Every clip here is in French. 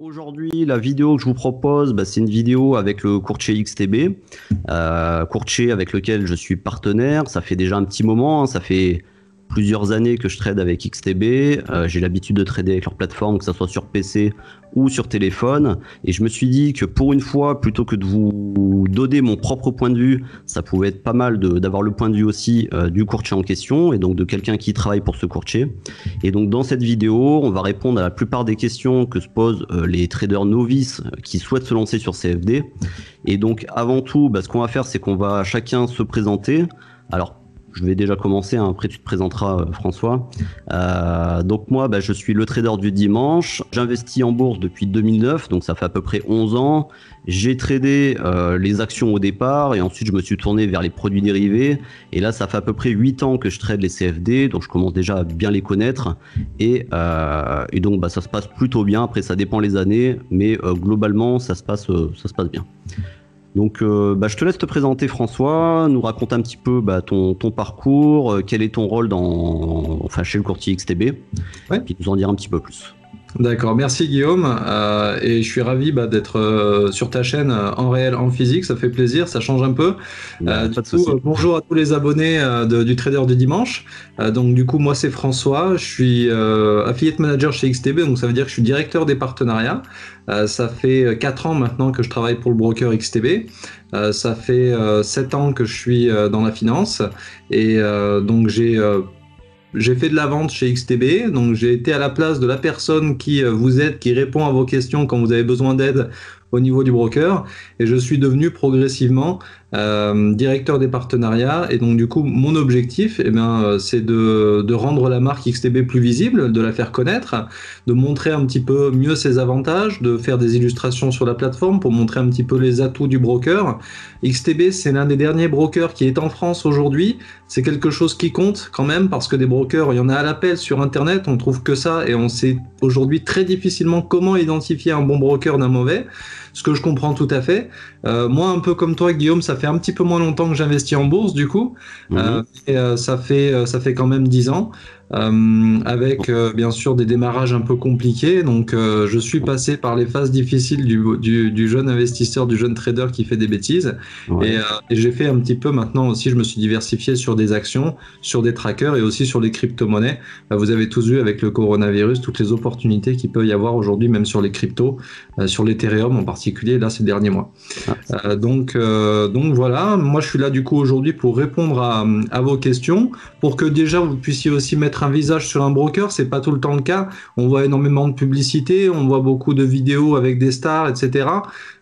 Aujourd'hui, la vidéo que je vous propose, c'est une vidéo avec le courtier XTB, courtier avec lequel je suis partenaire. Ça fait déjà un petit moment, hein, ça fait plusieurs années que je trade avec XTB. J'ai l'habitude de trader avec leur plateforme, que ce soit sur PC ou sur téléphone. Et je me suis dit que pour une fois, plutôt que de vous donner mon propre point de vue, ça pouvait être pas mal d'avoir le point de vue aussi du courtier en question, et donc de quelqu'un qui travaille pour ce courtier. Et donc dans cette vidéo, on va répondre à la plupart des questions que se posent les traders novices qui souhaitent se lancer sur CFD. Et donc avant tout, ce qu'on va faire, c'est qu'on va chacun se présenter. Alors, je vais déjà commencer, hein, après tu te présenteras François. Donc moi, je suis le trader du dimanche. J'investis en bourse depuis 2009, donc ça fait à peu près 11 ans. J'ai tradé les actions au départ et ensuite je me suis tourné vers les produits dérivés. Et là, ça fait à peu près 8 ans que je trade les CFD, donc je commence déjà à bien les connaître. Et donc ça se passe plutôt bien. Après, ça dépend les années, mais globalement, ça se passe bien. Donc je te laisse te présenter, François, nous raconter un petit peu ton parcours, quel est ton rôle chez le courtier XTB, ouais. Puis nous en dire un petit peu plus. D'accord, merci Guillaume, et je suis ravi d'être sur ta chaîne en réel, en physique, ça fait plaisir, ça change un peu. Bonjour à tous les abonnés du Trader du Dimanche. Donc du coup, moi c'est François, je suis affiliate manager chez XTB, donc ça veut dire que je suis directeur des partenariats. Ça fait 4 ans maintenant que je travaille pour le broker XTB. Ça fait 7 ans que je suis dans la finance, et donc j'ai fait de la vente chez XTB, donc j'ai été à la place de la personne qui vous aide, qui répond à vos questions quand vous avez besoin d'aide au niveau du broker, et je suis devenu progressivement directeur des partenariats. Et donc du coup mon objectif c'est de rendre la marque XTB plus visible, de la faire connaître, de montrer un petit peu mieux ses avantages, de faire des illustrations sur la plateforme pour montrer un petit peu les atouts du broker. XTB, c'est l'un des derniers brokers qui est en France aujourd'hui. C'est quelque chose qui compte quand même, parce que des brokers, il y en a à l'appel sur internet, on trouve que ça, et on sait aujourd'hui très difficilement comment identifier un bon broker d'un mauvais, ce que je comprends tout à fait. Moi, un peu comme toi, Guillaume, ça fait un petit peu moins longtemps que j'investis en bourse, du coup, ça fait quand même 10 ans. Avec bien sûr des démarrages un peu compliqués, donc je suis passé par les phases difficiles du jeune investisseur, du jeune trader qui fait des bêtises, ouais. Et j'ai fait un petit peu maintenant aussi, je me suis diversifié sur des actions, sur des trackers et aussi sur les crypto-monnaies. Vous avez tous vu avec le coronavirus toutes les opportunités qu'il peut y avoir aujourd'hui, même sur les cryptos, sur l'Ethereum en particulier, là ces derniers mois. Donc voilà, moi je suis là du coup aujourd'hui pour répondre à vos questions, pour que déjà vous puissiez aussi mettre un visage sur un broker. C'est pas tout le temps le cas. On voit énormément de publicité, on voit beaucoup de vidéos avec des stars, etc.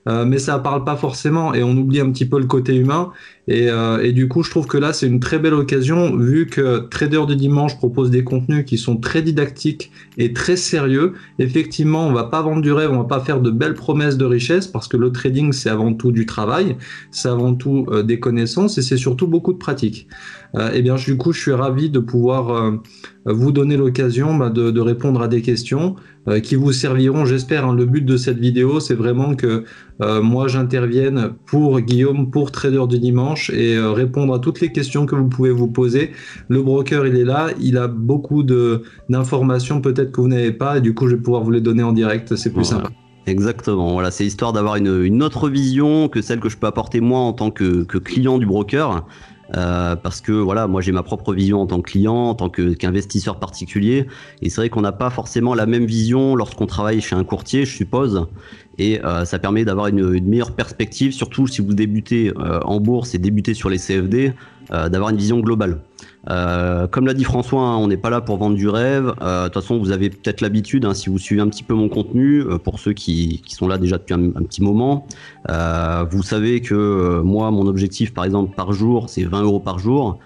Mais ça parle pas forcément, et on oublie un petit peu le côté humain. Et du coup, je trouve que là, c'est une très belle occasion, vu que Trader du Dimanche propose des contenus qui sont très didactiques et très sérieux. Effectivement, on va pas vendre du rêve, on va pas faire de belles promesses de richesse, parce que le trading, c'est avant tout du travail, c'est avant tout des connaissances, et c'est surtout beaucoup de pratique. Et bien, du coup, je suis ravi de pouvoir vous donner l'occasion de répondre à des questions qui vous serviront, j'espère. Le but de cette vidéo, c'est vraiment que moi, j'intervienne pour Guillaume, pour Trader du Dimanche, et répondre à toutes les questions que vous pouvez vous poser. Le broker, il est là, il a beaucoup d'informations peut-être que vous n'avez pas, et du coup, je vais pouvoir vous les donner en direct, c'est plus sympa. Exactement, voilà, c'est histoire d'avoir une autre vision que celle que je peux apporter moi en tant que client du broker. Parce que voilà, moi j'ai ma propre vision en tant que client, en tant qu'investisseur particulier, et c'est vrai qu'on n'a pas forcément la même vision lorsqu'on travaille chez un courtier, je suppose, et ça permet d'avoir une meilleure perspective, surtout si vous débutez en bourse et débutez sur les CFD, d'avoir une vision globale. Comme l'a dit François, hein, on n'est pas là pour vendre du rêve. De toute façon, vous avez peut-être l'habitude, hein, si vous suivez un petit peu mon contenu, pour ceux qui sont là déjà depuis un petit moment, vous savez que moi, mon objectif, par exemple, par jour, c'est 20 € par jour.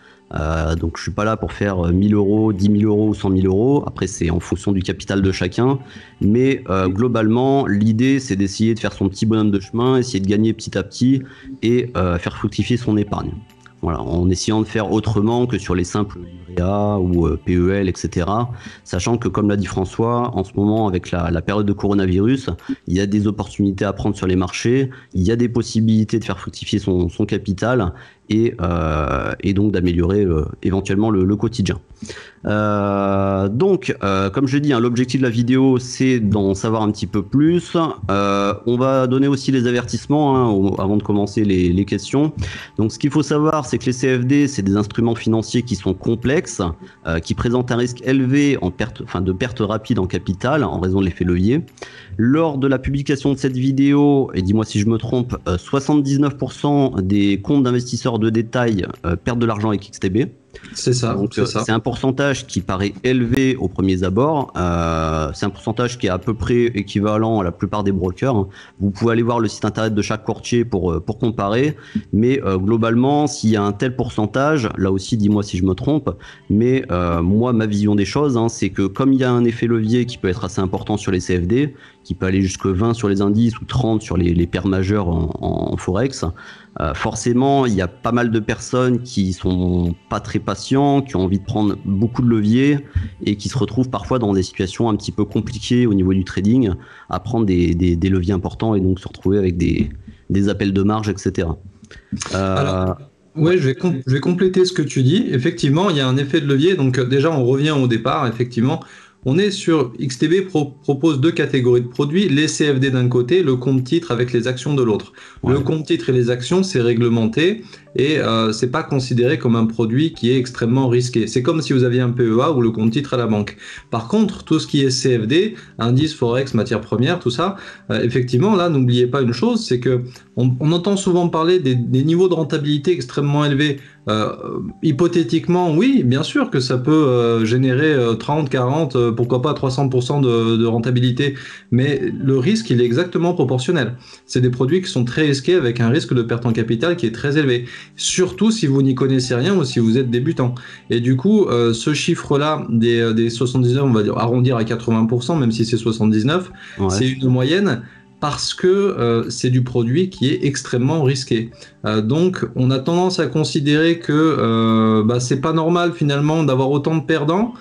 Donc je suis pas là pour faire 1000 €, 10 000 € ou 100 000 €. Après, c'est en fonction du capital de chacun. Mais globalement, l'idée, c'est d'essayer de faire son petit bonhomme de chemin, essayer de gagner petit à petit et faire fructifier son épargne. Voilà, en essayant de faire autrement que sur les simples livrets A ou PEL, etc. Sachant que, comme l'a dit François, en ce moment, avec la période de coronavirus, il y a des opportunités à prendre sur les marchés, il y a des possibilités de faire fructifier son capital, et donc d'améliorer éventuellement le quotidien. Donc, comme je dis, hein, l'objectif de la vidéo, c'est d'en savoir un petit peu plus. On va donner aussi les avertissements avant de commencer les questions. Donc, ce qu'il faut savoir, c'est que les CFD, c'est des instruments financiers qui sont complexes, qui présentent un risque élevé de perte rapide en capital en raison de l'effet levier. Lors de la publication de cette vidéo, et dis-moi si je me trompe, 79% des comptes d'investisseurs de détail perdent de l'argent avec XTB. C'est ça. C'est un pourcentage qui paraît élevé aux premiers abords. C'est un pourcentage qui est à peu près équivalent à la plupart des brokers. Vous pouvez aller voir le site internet de chaque courtier pour comparer. Mais globalement, s'il y a un tel pourcentage, là aussi, dis-moi si je me trompe. Mais moi, ma vision des choses, c'est que comme il y a un effet levier qui peut être assez important sur les CFD, qui peut aller jusqu'à 20 sur les indices ou 30 sur les paires majeures en Forex, forcément, il y a pas mal de personnes qui sont pas très patients, qui ont envie de prendre beaucoup de leviers et qui se retrouvent parfois dans des situations un petit peu compliquées au niveau du trading, à prendre des leviers importants et donc se retrouver avec des appels de marge, etc. Alors, ouais, je vais compléter ce que tu dis. Effectivement, il y a un effet de levier. Donc déjà, on revient au départ. Effectivement, on est sur XTB propose deux catégories de produits, les CFD d'un côté, le compte titre avec les actions de l'autre. Ouais. Le compte titre et les actions, c'est réglementé et c'est pas considéré comme un produit qui est extrêmement risqué. C'est comme si vous aviez un PEA ou le compte titre à la banque. Par contre, tout ce qui est CFD, indice, forex, matières premières, tout ça, effectivement, là, n'oubliez pas une chose, c'est que on entend souvent parler des niveaux de rentabilité extrêmement élevés. Hypothétiquement, oui, bien sûr que ça peut générer 30, 40, pourquoi pas 300% de rentabilité, mais le risque, il est exactement proportionnel. C'est des produits qui sont très risqués avec un risque de perte en capital qui est très élevé, surtout si vous n'y connaissez rien ou si vous êtes débutant. Et du coup, ce chiffre-là des 79, on va dire arrondir à 80%, même si c'est 79, ouais. C'est une moyenne. Parce que c'est du produit qui est extrêmement risqué. Donc, on a tendance à considérer que c'est pas normal finalement d'avoir autant de perdants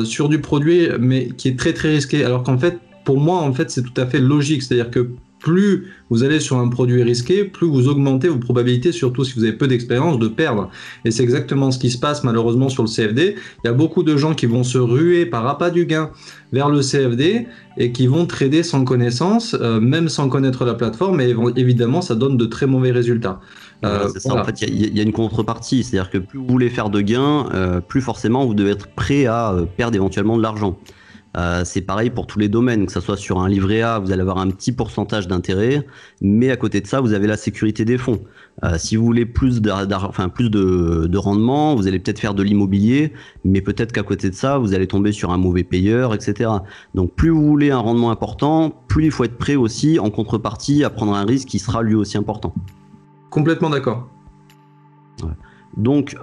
sur du produit, mais qui est très très risqué. Alors qu'en fait, pour moi, en fait, c'est tout à fait logique. C'est-à-dire que plus vous allez sur un produit risqué, plus vous augmentez vos probabilités, surtout si vous avez peu d'expérience, de perdre. Et c'est exactement ce qui se passe malheureusement sur le CFD. Il y a beaucoup de gens qui vont se ruer par appât du gain vers le CFD et qui vont trader sans connaissance, même sans connaître la plateforme, et évidemment ça donne de très mauvais résultats. C'est ça, voilà. En fait, il y a une contrepartie, c'est-à-dire que plus vous voulez faire de gains, plus forcément vous devez être prêt à perdre éventuellement de l'argent. C'est pareil pour tous les domaines, que ce soit sur un livret A, vous allez avoir un petit pourcentage d'intérêt, mais à côté de ça, vous avez la sécurité des fonds. Si vous voulez plus de rendement, vous allez peut-être faire de l'immobilier, mais peut-être qu'à côté de ça, vous allez tomber sur un mauvais payeur, etc. Donc plus vous voulez un rendement important, plus il faut être prêt aussi, en contrepartie, à prendre un risque qui sera lui aussi important. Complètement d'accord. Ouais. Donc,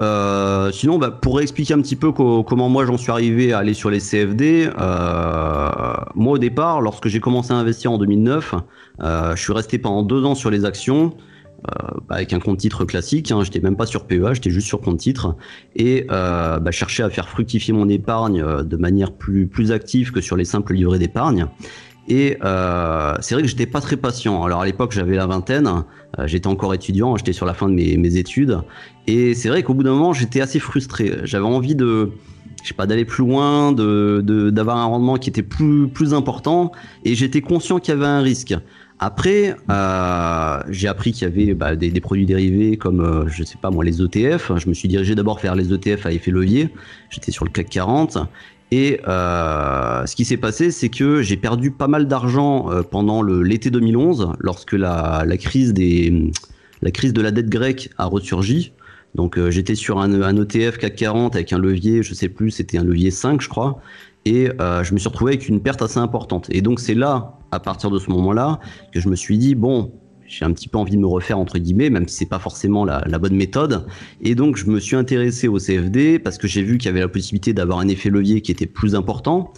sinon, pour expliquer un petit peu comment moi j'en suis arrivé à aller sur les CFD, moi au départ, lorsque j'ai commencé à investir en 2009, je suis resté pendant 2 ans sur les actions, avec un compte titre classique, j'étais même pas sur PEA, j'étais juste sur compte titre, et je cherchais à faire fructifier mon épargne de manière plus active que sur les simples livrets d'épargne. Et c'est vrai que j'étais pas très patient. Alors à l'époque j'avais la vingtaine, j'étais encore étudiant, j'étais sur la fin de mes études, et c'est vrai qu'au bout d'un moment j'étais assez frustré. J'avais envie d'aller plus loin, d'avoir un rendement qui était plus important, et j'étais conscient qu'il y avait un risque. Après, j'ai appris qu'il y avait des produits dérivés comme, je sais pas moi, les ETF. Je me suis dirigé d'abord vers les ETF à effet levier. J'étais sur le CAC 40. Et ce qui s'est passé, c'est que j'ai perdu pas mal d'argent pendant l'été 2011, lorsque la crise de la dette grecque a ressurgi. Donc j'étais sur un ETF CAC 40 avec un levier, je sais plus, c'était un levier 5 je crois, et je me suis retrouvé avec une perte assez importante. Et donc c'est là, à partir de ce moment-là, que je me suis dit, bon, j'ai un petit peu envie de me refaire entre guillemets, même si c'est pas forcément la bonne méthode. Et donc je me suis intéressé au CFD parce que j'ai vu qu'il y avait la possibilité d'avoir un effet levier qui était plus important.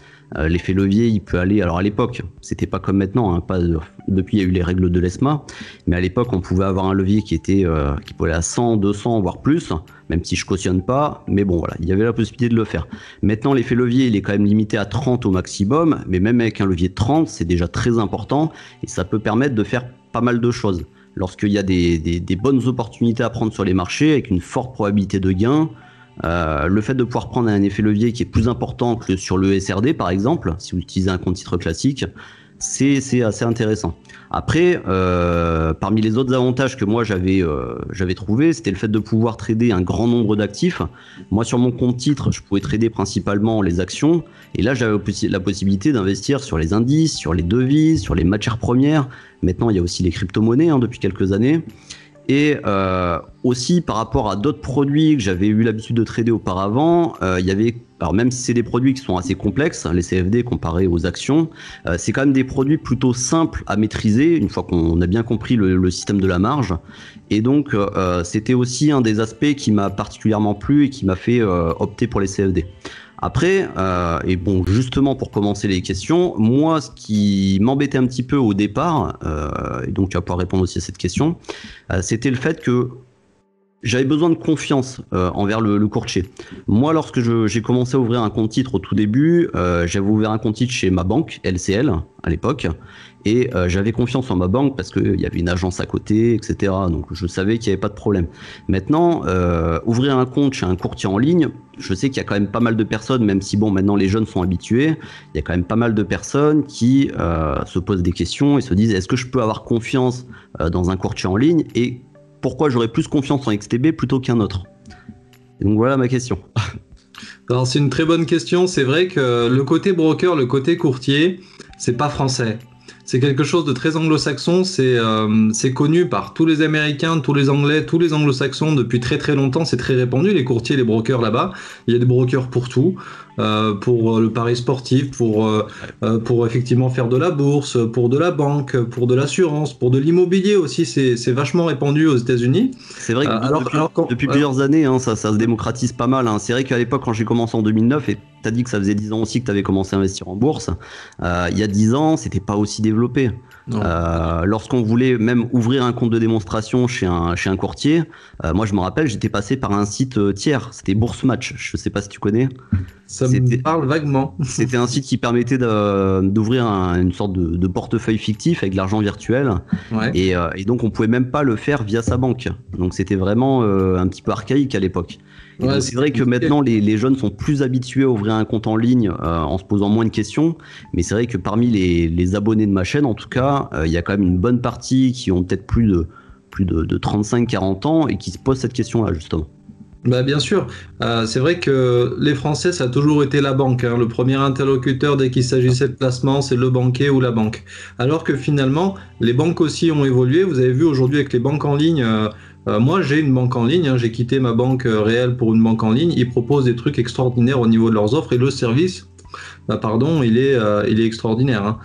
L'effet levier, il peut aller, alors à l'époque, c'était pas comme maintenant, depuis il y a eu les règles de l'ESMA, mais à l'époque on pouvait avoir un levier qui pouvait aller à 100, 200 voire plus, même si je cautionne pas, mais bon voilà, il y avait la possibilité de le faire. Maintenant l'effet levier, il est quand même limité à 30 au maximum, mais même avec un levier de 30, c'est déjà très important et ça peut permettre de faire pas mal de choses. lorsqu'il y a des bonnes opportunités à prendre sur les marchés avec une forte probabilité de gain. Le fait de pouvoir prendre un effet levier qui est plus important que sur le SRD par exemple, si vous utilisez un compte titre classique, c'est assez intéressant. Après, parmi les autres avantages que moi j'avais trouvé, c'était le fait de pouvoir trader un grand nombre d'actifs. Moi sur mon compte titre, je pouvais trader principalement les actions, et là j'avais la possibilité d'investir sur les indices, sur les devises, sur les matières premières. Maintenant il y a aussi les crypto-monnaies depuis quelques années. Et aussi par rapport à d'autres produits que j'avais eu l'habitude de trader auparavant, il y avait, alors même si c'est des produits qui sont assez complexes, les CFD comparés aux actions, c'est quand même des produits plutôt simples à maîtriser une fois qu'on a bien compris le système de la marge. Et donc c'était aussi un des aspects qui m'a particulièrement plu et qui m'a fait opter pour les CFD. Après, et bon, justement pour commencer les questions, moi ce qui m'embêtait un petit peu au départ, et donc tu vas pouvoir répondre aussi à cette question, c'était le fait que j'avais besoin de confiance envers le courtier. Moi, lorsque j'ai commencé à ouvrir un compte titre au tout début, j'avais ouvert un compte titre chez ma banque, LCL, à l'époque, et j'avais confiance en ma banque parce qu'il y avait une agence à côté, etc. Donc je savais qu'il n'y avait pas de problème. Maintenant, ouvrir un compte chez un courtier en ligne, je sais qu'il y a quand même pas mal de personnes, même si bon, maintenant les jeunes sont habitués, il y a quand même pas mal de personnes qui se posent des questions et se disent est-ce que je peux avoir confiance dans un courtier en ligne et pourquoi j'aurais plus confiance en XTB plutôt qu'un autre? Et donc voilà ma question. Alors c'est une très bonne question. C'est vrai que le côté broker, le côté courtier, c'est pas français. C'est quelque chose de très anglo-saxon, c'est connu par tous les Américains, tous les Anglais, tous les anglo-saxons depuis très très longtemps, c'est très répandu, les courtiers, les brokers là-bas. Il y a des brokers pour tout, pour le pari sportif, pour effectivement faire de la bourse, pour de la banque, pour de l'assurance, pour de l'immobilier aussi, c'est vachement répandu aux États-Unis. C'est vrai que depuis plusieurs années, ça se démocratise pas mal. C'est vrai qu'à l'époque, quand j'ai commencé en 2009, et tu as dit que ça faisait 10 ans aussi que tu avais commencé à investir en bourse, il y a 10 ans, c'était pas aussi développé. Lorsqu'on voulait même ouvrir un compte de démonstration chez un courtier, moi je me rappelle, j'étais passé par un site tiers, c'était Bourse Match, je sais pas si tu connais. Ça me parle vaguement. C'était un site qui permettait d'ouvrir une sorte de portefeuille fictif avec de l'argent virtuel. Ouais. Et donc on pouvait même pas le faire via sa banque. Donc c'était vraiment un petit peu archaïque à l'époque. Ouais, c'est vrai que maintenant les jeunes sont plus habitués à ouvrir un compte en ligne en se posant moins de questions. Mais c'est vrai que parmi les abonnés de ma chaîne, en tout cas, il y a quand même une bonne partie qui ont peut-être plus de 35-40 ans et qui se posent cette question-là justement. Bah bien sûr, c'est vrai que les Français, ça a toujours été la banque. Le premier interlocuteur dès qu'il s'agissait de placement, c'est le banquier ou la banque. Alors que finalement, les banques aussi ont évolué. Vous avez vu aujourd'hui avec les banques en ligne, moi j'ai une banque en ligne, j'ai quitté ma banque réelle pour une banque en ligne. Ils proposent des trucs extraordinaires au niveau de leurs offres et le service, il est extraordinaire.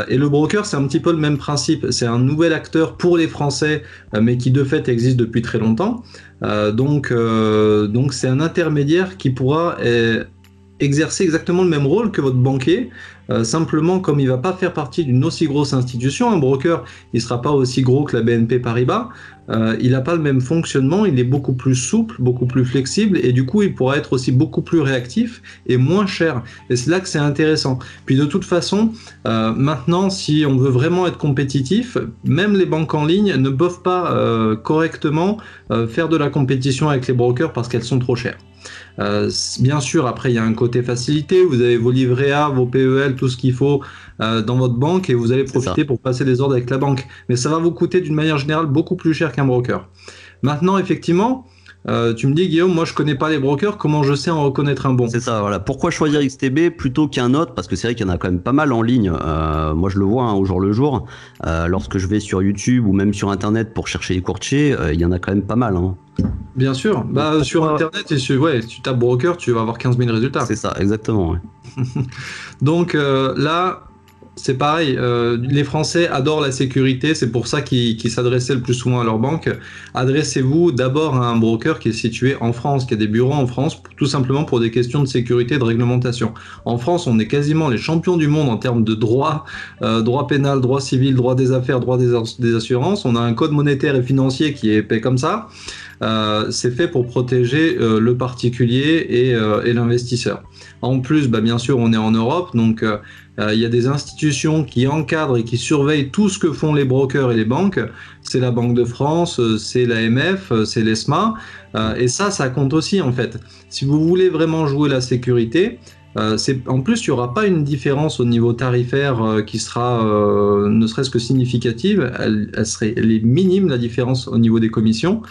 Et le broker, c'est un petit peu le même principe. C'est un nouvel acteur pour les Français, mais qui de fait existe depuis très longtemps. Donc c'est un intermédiaire qui pourra exercer exactement le même rôle que votre banquier. Simplement, comme il ne va pas faire partie d'une aussi grosse institution, un broker, il ne sera pas aussi gros que la BNP Paribas, il n'a pas le même fonctionnement, il est beaucoup plus souple, beaucoup plus flexible, et du coup, il pourra être aussi beaucoup plus réactif et moins cher. Et c'est là que c'est intéressant. Puis de toute façon, maintenant, si on veut vraiment être compétitif, même les banques en ligne ne peuvent pas correctement faire de la compétition avec les brokers parce qu'elles sont trop chères. Bien sûr, après il y a un côté facilité, vous avez vos livrets A, vos PEL, tout ce qu'il faut dans votre banque et vous allez profiter pour passer des ordres avec la banque. Mais ça va vous coûter d'une manière générale beaucoup plus cher qu'un broker. Maintenant, effectivement, tu me dis Guillaume, moi je connais pas les brokers, comment je sais en reconnaître un bon? C'est ça, voilà. Pourquoi choisir XTB plutôt qu'un autre? Parce que c'est vrai qu'il y en a quand même pas mal en ligne. Moi je le vois au jour le jour. Lorsque je vais sur YouTube ou même sur Internet pour chercher les courtiers, il y en a quand même pas mal. Bien sûr, sur Internet, si tu tapes broker, tu vas avoir 15 000 résultats. C'est ça, exactement. Ouais. Donc là, c'est pareil, les Français adorent la sécurité, c'est pour ça qu'ils s'adressaient le plus souvent à leur banque. Adressez-vous d'abord à un broker qui est situé en France, qui a des bureaux en France, tout simplement pour des questions de sécurité et de réglementation. En France, on est quasiment les champions du monde en termes de droit, droit pénal, droit civil, droit des affaires, droit des assurances. On a un code monétaire et financier qui est épais comme ça. c'est fait pour protéger le particulier et l'investisseur. En plus, bien sûr, on est en Europe, donc il y a des institutions qui encadrent et qui surveillent tout ce que font les brokers et les banques. C'est la Banque de France, c'est l'AMF, c'est l'ESMA, et ça compte aussi en fait. Si vous voulez vraiment jouer la sécurité, en plus, il n'y aura pas une différence au niveau tarifaire qui sera ne serait-ce que significative. Elle serait minime, la différence au niveau des commissions.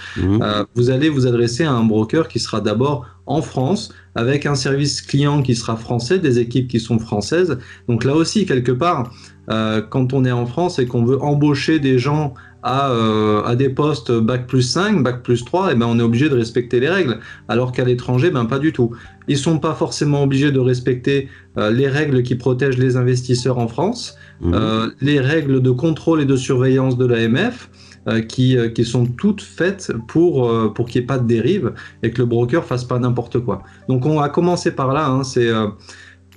Vous allez vous adresser à un broker qui sera d'abord en France, avec un service client qui sera français, des équipes qui sont françaises. Donc là aussi, quelque part, quand on est en France et qu'on veut embaucher des gens à des postes Bac+5, Bac+3, on est obligé de respecter les règles, alors qu'à l'étranger, pas du tout. Ils ne sont pas forcément obligés de respecter les règles qui protègent les investisseurs en France, les règles de contrôle et de surveillance de l'AMF, qui sont toutes faites pour qu'il n'y ait pas de dérive et que le broker fasse pas n'importe quoi. Donc on va commencer par là.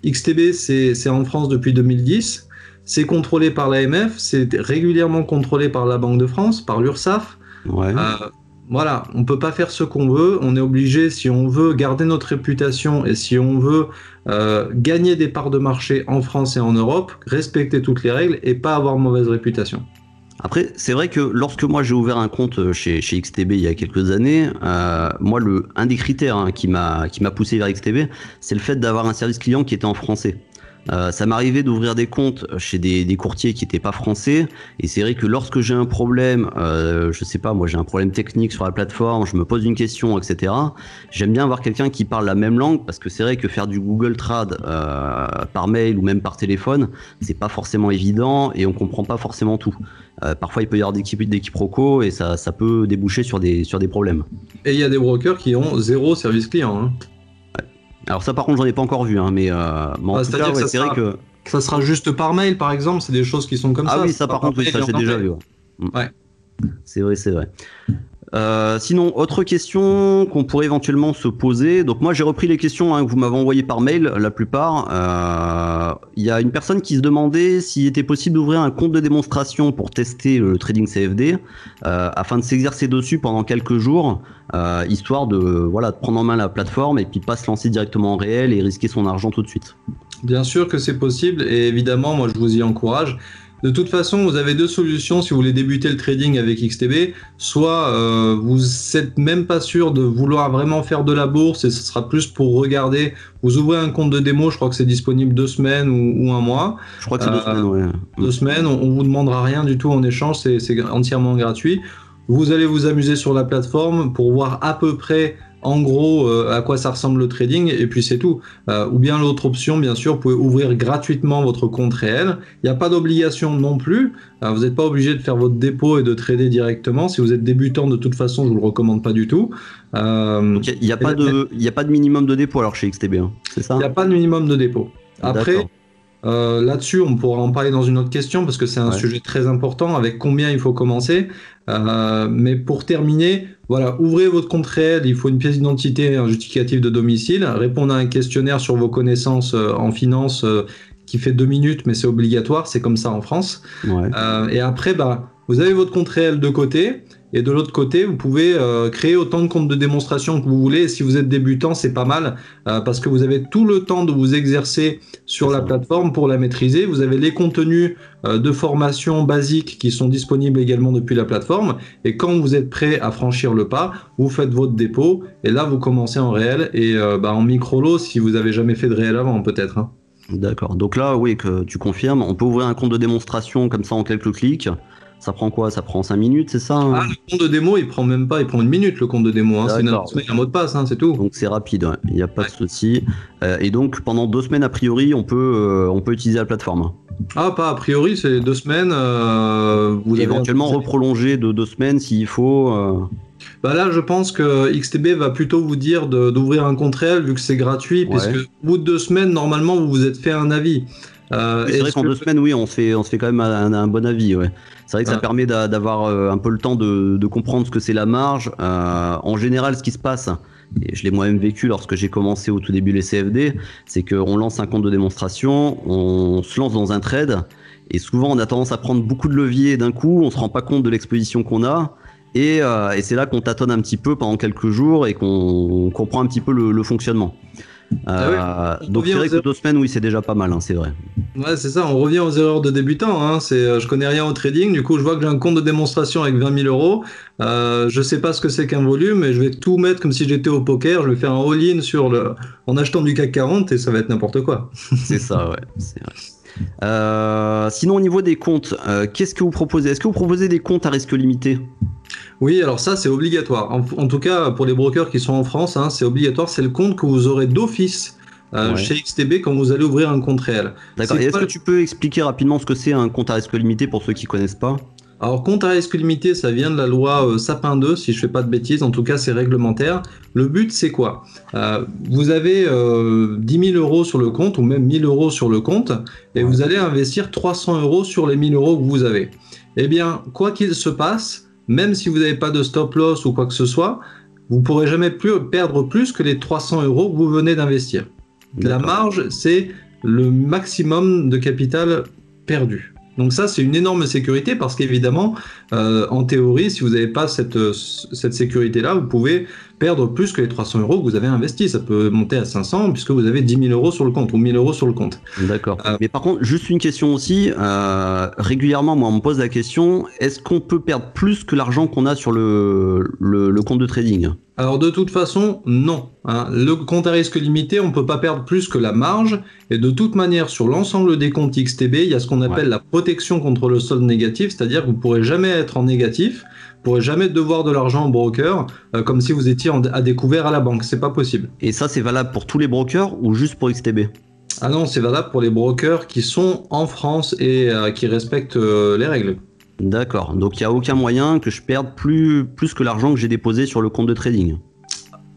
XTB, c'est en France depuis 2010. C'est contrôlé par l'AMF, c'est régulièrement contrôlé par la Banque de France, par l'URSSAF. Ouais. Voilà, on ne peut pas faire ce qu'on veut. On est obligé, si on veut garder notre réputation et si on veut gagner des parts de marché en France et en Europe, respecter toutes les règles et pas avoir mauvaise réputation. Après, c'est vrai que lorsque moi j'ai ouvert un compte chez XTB il y a quelques années, moi un des critères qui m'a poussé vers XTB, c'est le fait d'avoir un service client qui était en français. Ça m'arrivait d'ouvrir des comptes chez des courtiers qui n'étaient pas français, et c'est vrai que lorsque j'ai un problème, je sais pas, moi j'ai un problème technique sur la plateforme, je me pose une question, etc. J'aime bien avoir quelqu'un qui parle la même langue, parce que c'est vrai que faire du Google Trad par mail ou même par téléphone, c'est pas forcément évident et on comprend pas forcément tout. Parfois il peut y avoir des quiproquos et ça peut déboucher sur des problèmes. Et il y a des brokers qui ont zéro service client. Alors ça par contre j'en ai pas encore vu, mais en tout cas c'est vrai que ça sera juste par mail par exemple, c'est des choses qui sont comme ça. Ah oui, ça par contre ça j'ai déjà vu. Ouais. C'est vrai. Sinon, autre question qu'on pourrait éventuellement se poser. Donc moi j'ai repris les questions que vous m'avez envoyées par mail, la plupart. Il y a une personne qui se demandait s'il était possible d'ouvrir un compte de démonstration pour tester le trading CFD afin de s'exercer dessus pendant quelques jours, histoire de prendre en main la plateforme et puis pas se lancer directement en réel et risquer son argent tout de suite. Bien sûr que c'est possible et évidemment moi je vous y encourage. De toute façon, vous avez deux solutions si vous voulez débuter le trading avec XTB. Soit vous n'êtes même pas sûr de vouloir vraiment faire de la bourse et ce sera plus pour regarder. Vous ouvrez un compte de démo, je crois que c'est disponible 2 semaines ou un mois. Je crois que c'est 2 semaines, ouais. 2 semaines, on vous demandera rien du tout en échange, c'est entièrement gratuit. Vous allez vous amuser sur la plateforme pour voir à peu près en gros à quoi ça ressemble le trading et puis c'est tout. Ou bien l'autre option, bien sûr, vous pouvez ouvrir gratuitement votre compte réel. Il n'y a pas d'obligation non plus. Vous n'êtes pas obligé de faire votre dépôt et de trader directement. Si vous êtes débutant, de toute façon, je ne vous le recommande pas du tout. Donc il n'y a pas de minimum de dépôt alors chez XTB, c'est ça ? Il n'y a pas de minimum de dépôt. Après, là-dessus, on pourra en parler dans une autre question parce que c'est un sujet très important avec combien il faut commencer. Mais pour terminer, ouvrez votre compte réel, il faut une pièce d'identité et un justificatif de domicile, répondre à un questionnaire sur vos connaissances en finance qui fait 2 minutes, mais c'est obligatoire, c'est comme ça en France. Et après, vous avez votre compte réel de côté. Et de l'autre côté, vous pouvez créer autant de comptes de démonstration que vous voulez. Et si vous êtes débutant, c'est pas mal parce que vous avez tout le temps de vous exercer sur la plateforme pour la maîtriser. Vous avez les contenus de formation basiques qui sont disponibles également depuis la plateforme. Et quand vous êtes prêt à franchir le pas, vous faites votre dépôt. Et là, vous commencez en réel et en micro-lot si vous n'avez jamais fait de réel avant, peut-être. D'accord. Donc là, oui, que tu confirmes, on peut ouvrir un compte de démonstration comme ça en quelques clics. Ça prend quoi ? Ça prend 5 minutes, c'est ça ? Le compte de démo, il prend même pas, il prend 1 minute le compte de démo. C'est un mot de passe, c'est tout. Donc c'est rapide, il n'y a pas de souci. Et donc pendant 2 semaines, a priori, on peut utiliser la plateforme. Ah, pas a priori, c'est 2 semaines. Vous éventuellement reprolonger de 2 semaines s'il faut. Là, je pense que XTB va plutôt vous dire d'ouvrir un compte réel vu que c'est gratuit, puisque au bout de 2 semaines, normalement, vous vous êtes fait un avis. C'est vrai qu'en 2 semaines, oui, on se fait quand même un bon avis. Ouais. C'est vrai que ça permet d'avoir un peu le temps de comprendre ce que c'est la marge. En général, ce qui se passe, et je l'ai moi-même vécu lorsque j'ai commencé au tout début les CFD, c'est qu'on lance un compte de démonstration, on se lance dans un trade, et souvent on a tendance à prendre beaucoup de leviers d'un coup, on se rend pas compte de l'exposition qu'on a. Et c'est là qu'on tâtonne un petit peu pendant quelques jours et qu'on comprend un petit peu le fonctionnement. Donc c'est vrai que 2 semaines, oui, c'est déjà pas mal, hein, c'est vrai. Ouais, c'est ça, on revient aux erreurs de débutant. Hein. Je connais rien au trading, du coup je vois que j'ai un compte de démonstration avec 20 000 euros. Je sais pas ce que c'est qu'un volume, et je vais tout mettre comme si j'étais au poker. Je vais faire un all-in en achetant du CAC 40 et ça va être n'importe quoi. C'est ça, ouais, c'est vrai. Sinon, au niveau des comptes, qu'est-ce que vous proposez? Est-ce que vous proposez des comptes à risque limité? Oui, alors ça, c'est obligatoire. En tout cas, pour les brokers qui sont en France, hein, c'est obligatoire. C'est le compte que vous aurez d'office chez XTB quand vous allez ouvrir un compte réel. D'accord. Et est-ce que tu peux expliquer rapidement ce que c'est un compte à risque limité pour ceux qui connaissent pas? Alors, compte à risque limité, ça vient de la loi Sapin 2, si je fais pas de bêtises. En tout cas, c'est réglementaire. Le but, c'est quoi? Vous avez 10 000 euros sur le compte, ou même 1 000 euros sur le compte, et vous allez investir 300 euros sur les 1 000 euros que vous avez. Eh bien, quoi qu'il se passe, même si vous n'avez pas de stop loss ou quoi que ce soit, vous ne pourrez jamais perdre plus que les 300 euros que vous venez d'investir. La marge, c'est le maximum de capital perdu. Donc ça, c'est une énorme sécurité parce qu'évidemment, en théorie, si vous n'avez pas cette sécurité-là, vous pouvez perdre plus que les 300 euros que vous avez investis. Ça peut monter à 500 puisque vous avez 10 000 euros sur le compte ou 1 000 euros sur le compte. D'accord. Mais par contre, juste une question aussi. Régulièrement, moi, on me pose la question, est-ce qu'on peut perdre plus que l'argent qu'on a sur le compte de trading? Alors de toute façon, non. Hein. Le compte à risque limité, on ne peut pas perdre plus que la marge. Et de toute manière, sur l'ensemble des comptes XTB, il y a ce qu'on appelle la protection contre le solde négatif, c'est-à-dire que vous ne pourrez jamais être en négatif, vous ne pourrez jamais devoir de l'argent au broker, comme si vous étiez à découvert à la banque. C'est pas possible. Et ça, c'est valable pour tous les brokers ou juste pour XTB? Ah non, c'est valable pour les brokers qui sont en France et qui respectent les règles. D'accord, donc il n'y a aucun moyen que je perde plus que l'argent que j'ai déposé sur le compte de trading.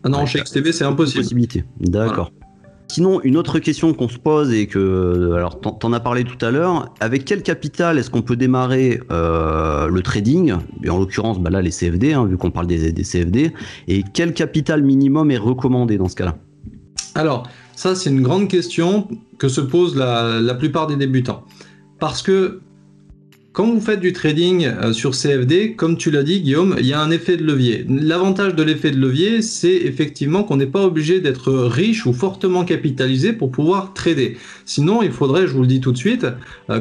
Ah non, chez XTB, c'est impossible. Possibilité. D'accord. Voilà. Sinon, une autre question qu'on se pose et que, alors t'en as parlé tout à l'heure, avec quel capital est-ce qu'on peut démarrer le trading? Et en l'occurrence, bah là, les CFD, hein, vu qu'on parle des CFD, et quel capital minimum est recommandé dans ce cas-là? Alors, ça, c'est une grande question que se posent la plupart des débutants. Parce que quand vous faites du trading sur CFD, comme tu l'as dit Guillaume, il y a un effet de levier. L'avantage de l'effet de levier, c'est effectivement qu'on n'est pas obligé d'être riche ou fortement capitalisé pour pouvoir trader. Sinon, il faudrait, je vous le dis tout de suite,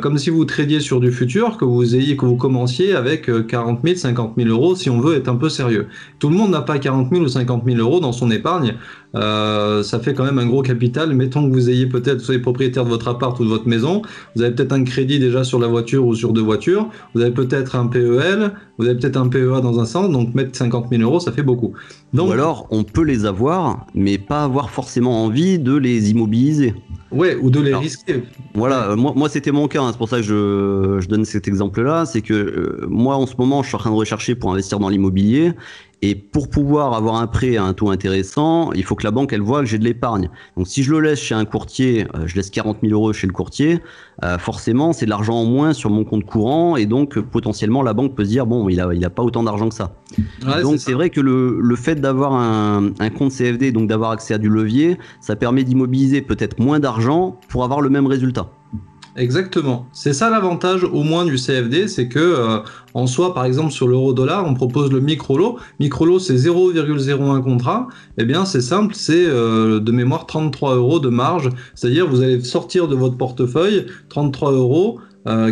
comme si vous tradiez sur du futur, que vous commenciez avec 40 000, 50 000 euros si on veut être un peu sérieux. Tout le monde n'a pas 40 000 ou 50 000 euros dans son épargne. Ça fait quand même un gros capital. Mettons que vous ayez peut-être, soyez propriétaire de votre appart ou de votre maison, vous avez peut-être un crédit déjà sur la voiture ou sur 2 voitures, vous avez peut-être un PEL, vous avez peut-être un PEA dans un centre, donc mettre 50 000 euros, ça fait beaucoup. Donc, ou alors, on peut les avoir, mais pas avoir forcément envie de les immobiliser. Ouais, ou de les risquer. Voilà, moi c'était mon cas, hein, c'est pour ça que je donne cet exemple-là, c'est que moi en ce moment je suis en train de rechercher pour investir dans l'immobilier, et pour pouvoir avoir un prêt à un taux intéressant, il faut que la banque elle voit que j'ai de l'épargne. Donc si je le laisse chez un courtier, je laisse 40 000 euros chez le courtier, forcément c'est de l'argent en moins sur mon compte courant, et donc potentiellement la banque peut se dire bon il a pas autant d'argent que ça. Ouais, donc c'est vrai que le fait d'avoir un compte CFD, donc d'avoir accès à du levier, ça permet d'immobiliser peut-être moins d'argent pour avoir le même résultat. Exactement. C'est ça l'avantage au moins du CFD, c'est que en soi, par exemple sur l'euro-dollar, on propose le micro-lot. Micro-lot, c'est 0,01 contrat. Eh bien, c'est simple, c'est de mémoire 33 euros de marge. C'est-à-dire, vous allez sortir de votre portefeuille 33 euros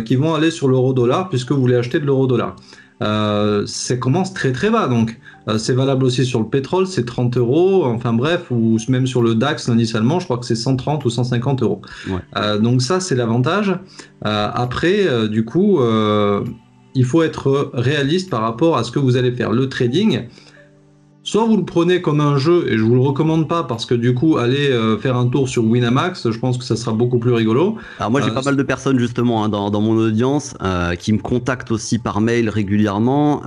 qui vont aller sur l'euro-dollar puisque vous voulez acheter de l'euro-dollar. Ça commence très très bas, donc c'est valable aussi sur le pétrole, c'est 30 euros, enfin bref, ou même sur le DAX, l'indice allemand, je crois que c'est 130 ou 150 euros. Ouais. Donc ça, c'est l'avantage. Après, du coup, il faut être réaliste par rapport à ce que vous allez faire. Le trading, soit vous le prenez comme un jeu, et je vous le recommande pas parce que du coup, allez faire un tour sur Winamax, je pense que ça sera beaucoup plus rigolo. Alors moi, j'ai pas mal de personnes justement hein, dans mon audience qui me contactent aussi par mail régulièrement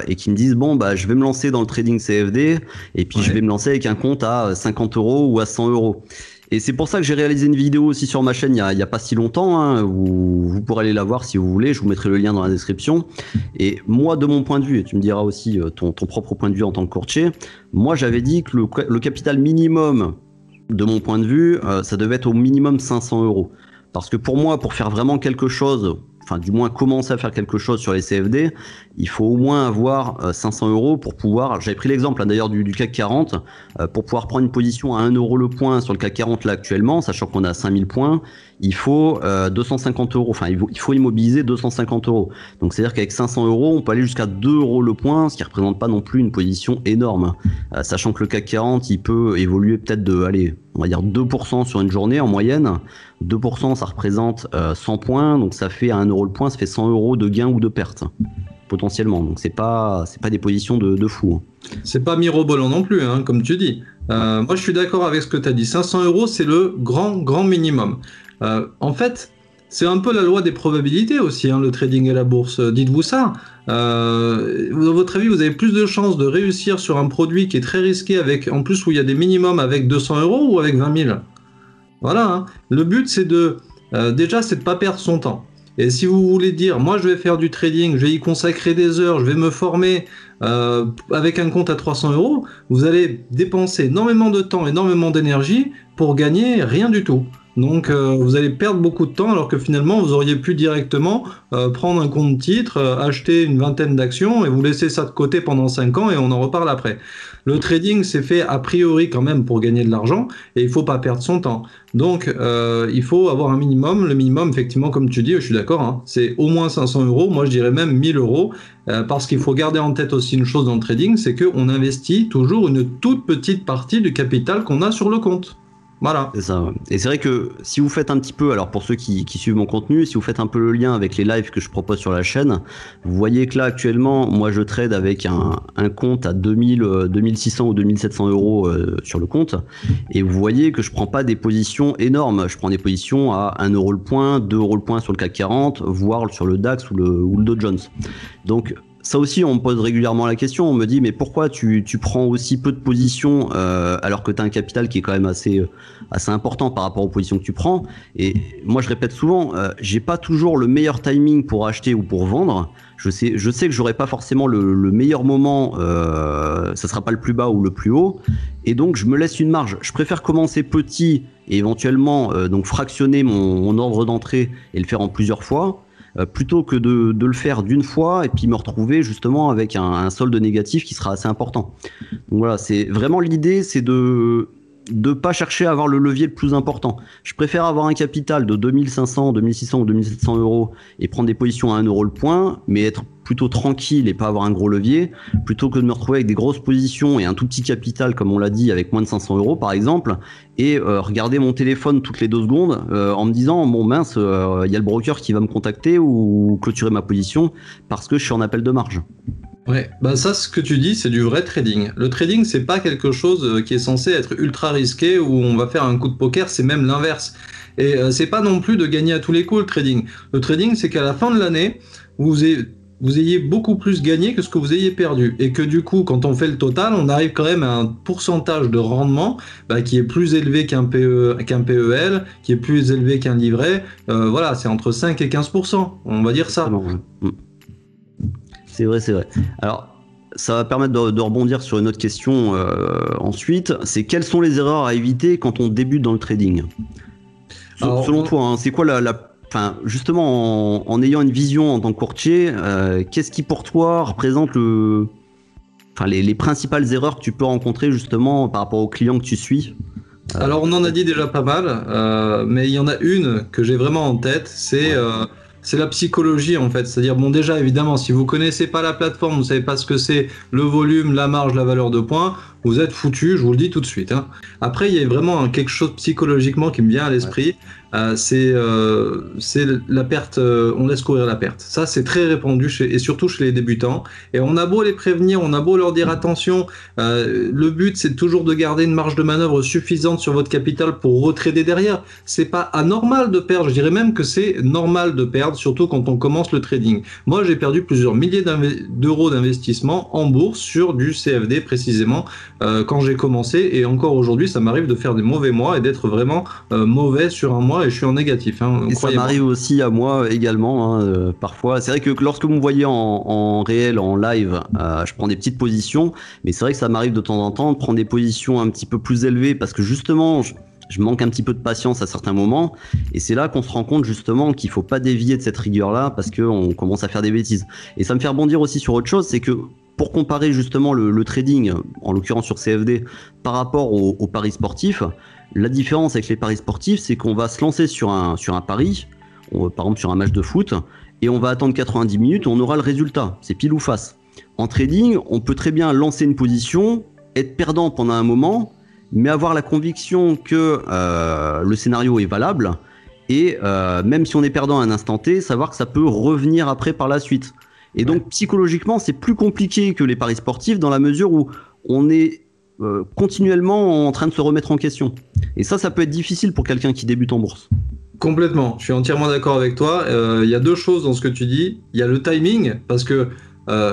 et qui me disent bon bah je vais me lancer dans le trading CFD et puis je vais me lancer avec un compte à 50 euros ou à 100 euros. Et c'est pour ça que j'ai réalisé une vidéo aussi sur ma chaîne il y a pas si longtemps, hein, où vous pourrez aller la voir si vous voulez, je vous mettrai le lien dans la description. Et moi, de mon point de vue, et tu me diras aussi ton propre point de vue en tant que courtier, moi j'avais dit que le capital minimum, de mon point de vue, ça devait être au minimum 500 euros. Parce que pour moi, pour faire vraiment quelque chose enfin du moins commencer à faire quelque chose sur les CFD, il faut au moins avoir 500 euros pour pouvoir, j'avais pris l'exemple d'ailleurs du CAC 40, pour pouvoir prendre une position à 1 euro le point sur le CAC 40 là actuellement, sachant qu'on a 5000 points, il faut 250 euros, enfin il faut immobiliser 250 euros. Donc c'est-à-dire qu'avec 500 euros, on peut aller jusqu'à 2 euros le point, ce qui ne représente pas non plus une position énorme. Sachant que le CAC 40, il peut évoluer peut-être de, allez, on va dire 2% sur une journée en moyenne. 2%, ça représente 100 points, donc ça fait à 1 euro le point, ça fait 100 euros de gain ou de perte, potentiellement. Donc c'est pas des positions de fou. C'est pas mirobolant non plus, hein, comme tu dis. Moi, je suis d'accord avec ce que tu as dit. 500 euros, c'est le grand minimum. En fait, c'est un peu la loi des probabilités aussi, hein, le trading et la bourse. Dites-vous ça. Dans votre avis, vous avez plus de chances de réussir sur un produit qui est très risqué, avec, en plus où il y a des minimums avec 200 euros ou avec 20 000. Voilà. Hein. Le but, c'est déjà, c'est de pas perdre son temps. Et si vous voulez dire, moi je vais faire du trading, je vais y consacrer des heures, je vais me former avec un compte à 300 euros, vous allez dépenser énormément de temps, énormément d'énergie pour gagner rien du tout. Donc vous allez perdre beaucoup de temps alors que finalement vous auriez pu directement prendre un compte titre, acheter une vingtaine d'actions et vous laisser ça de côté pendant 5 ans et on en reparle après. Le trading c'est fait a priori quand même pour gagner de l'argent et il faut pas perdre son temps. Donc il faut avoir un minimum. Le minimum effectivement comme tu dis, je suis d'accord, hein, c'est au moins 500 euros. Moi je dirais même 1000 euros parce qu'il faut garder en tête aussi une chose dans le trading, c'est qu'on investit toujours une toute petite partie du capital qu'on a sur le compte. Voilà. C'est ça. Et c'est vrai que si vous faites un petit peu, alors pour ceux qui suivent mon contenu, si vous faites un peu le lien avec les lives que je propose sur la chaîne, vous voyez que là actuellement, moi je trade avec un compte à 2600 ou 2700 euros sur le compte, et vous voyez que je prends pas des positions énormes, je prends des positions à 1 euro le point, 2 euros le point sur le CAC 40, voire sur le DAX ou le Dow Jones. Donc ça aussi, on me pose régulièrement la question, on me dit mais pourquoi tu prends aussi peu de positions alors que tu as un capital qui est quand même assez important par rapport aux positions que tu prends. Et moi je répète souvent, j'ai pas toujours le meilleur timing pour acheter ou pour vendre. Je sais que j'aurai pas forcément le meilleur moment, ça sera pas le plus bas ou le plus haut, et donc je me laisse une marge. Je préfère commencer petit et éventuellement donc fractionner mon ordre d'entrée et le faire en plusieurs fois, plutôt que de le faire d'une fois et puis me retrouver justement avec un solde négatif qui sera assez important. Donc voilà, c'est vraiment l'idée, c'est de pas chercher à avoir le levier le plus important. Je préfère avoir un capital de 2500, 2600 ou 2700 euros et prendre des positions à 1 euro le point, mais être plutôt tranquille et pas avoir un gros levier, plutôt que de me retrouver avec des grosses positions et un tout petit capital, comme on l'a dit, avec moins de 500 euros par exemple, et regarder mon téléphone toutes les 2 secondes en me disant, bon mince, il y a le broker qui va me contacter ou clôturer ma position parce que je suis en appel de marge. Ouais, bah ça, ce que tu dis, c'est du vrai trading. Le trading, c'est pas quelque chose qui est censé être ultra risqué où on va faire un coup de poker, c'est même l'inverse. Et c'est pas non plus de gagner à tous les coups le trading. Le trading, c'est qu'à la fin de l'année, vous ayez beaucoup plus gagné que ce que vous ayez perdu. Et que du coup, quand on fait le total, on arrive quand même à un pourcentage de rendement qui est plus élevé qu'un PEL, qui est plus élevé qu'un livret. Voilà, c'est entre 5 et 15%, on va dire ça. C'est vrai. Alors, ça va permettre de rebondir sur une autre question ensuite. C'est quelles sont les erreurs à éviter quand on débute dans le trading ? Selon toi, hein, c'est quoi enfin, justement, en ayant une vision en tant que courtier, qu'est-ce qui pour toi représente les principales erreurs que tu peux rencontrer justement par rapport aux clients que tu suis ? Alors, on en a dit déjà pas mal, mais il y en a une que j'ai vraiment en tête, c'est la psychologie en fait, c'est-à-dire bon déjà évidemment si vous connaissez pas la plateforme, vous savez pas ce que c'est, le volume, la marge, la valeur de points, vous êtes foutu, je vous le dis tout de suite. Hein. Après il y a vraiment quelque chose psychologiquement qui me vient à l'esprit, c'est la perte, on laisse courir la perte. Ça c'est très répandu et surtout chez les débutants. Et on a beau les prévenir, on a beau leur dire attention, le but c'est toujours de garder une marge de manœuvre suffisante sur votre capital pour retrader derrière. C'est pas anormal de perdre, je dirais même que c'est normal de perdre, surtout quand on commence le trading. Moi j'ai perdu plusieurs milliers d'euros d'investissement en bourse sur du CFD précisément quand j'ai commencé, et encore aujourd'hui ça m'arrive de faire des mauvais mois et d'être vraiment mauvais sur un mois et je suis en négatif. Hein, et ça m'arrive aussi à moi également, hein, parfois. C'est vrai que lorsque vous me voyez en réel, en live, je prends des petites positions, mais c'est vrai que ça m'arrive de temps en temps de prendre des positions un petit peu plus élevées parce que justement, je manque un petit peu de patience à certains moments, et c'est là qu'on se rend compte justement qu'il faut pas dévier de cette rigueur-là parce qu'on commence à faire des bêtises. Et ça me fait rebondir aussi sur autre chose, c'est que pour comparer justement le trading, en l'occurrence sur CFD, par rapport aux paris sportifs, la différence avec les paris sportifs, c'est qu'on va se lancer sur un pari, par exemple sur un match de foot, et on va attendre 90 minutes, on aura le résultat, c'est pile ou face. En trading, on peut très bien lancer une position, être perdant pendant un moment, mais avoir la conviction que le scénario est valable, et même si on est perdant à un instant T, savoir que ça peut revenir après par la suite. Et donc psychologiquement, c'est plus compliqué que les paris sportifs dans la mesure où on est continuellement en train de se remettre en question. Et ça peut être difficile pour quelqu'un qui débute en bourse. Complètement, je suis entièrement d'accord avec toi. Il y a deux choses dans ce que tu dis. Il y a le timing, parce que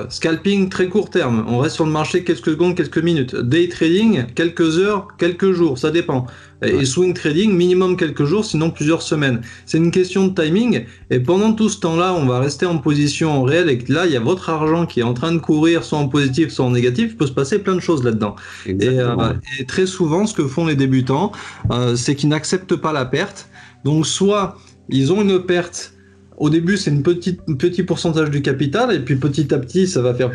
scalping très court terme, on reste sur le marché quelques secondes, quelques minutes. Day trading, quelques heures, quelques jours, ça dépend. Et swing trading, minimum quelques jours, sinon plusieurs semaines. C'est une question de timing. Et pendant tout ce temps-là, on va rester en position en réel, et que là, il y a votre argent qui est en train de courir, soit en positif, soit en négatif. Il peut se passer plein de choses là-dedans. Et très souvent, ce que font les débutants, c'est qu'ils n'acceptent pas la perte. Donc soit ils ont une perte. Au début, c'est un petit pourcentage du capital, et puis petit à petit, ça va faire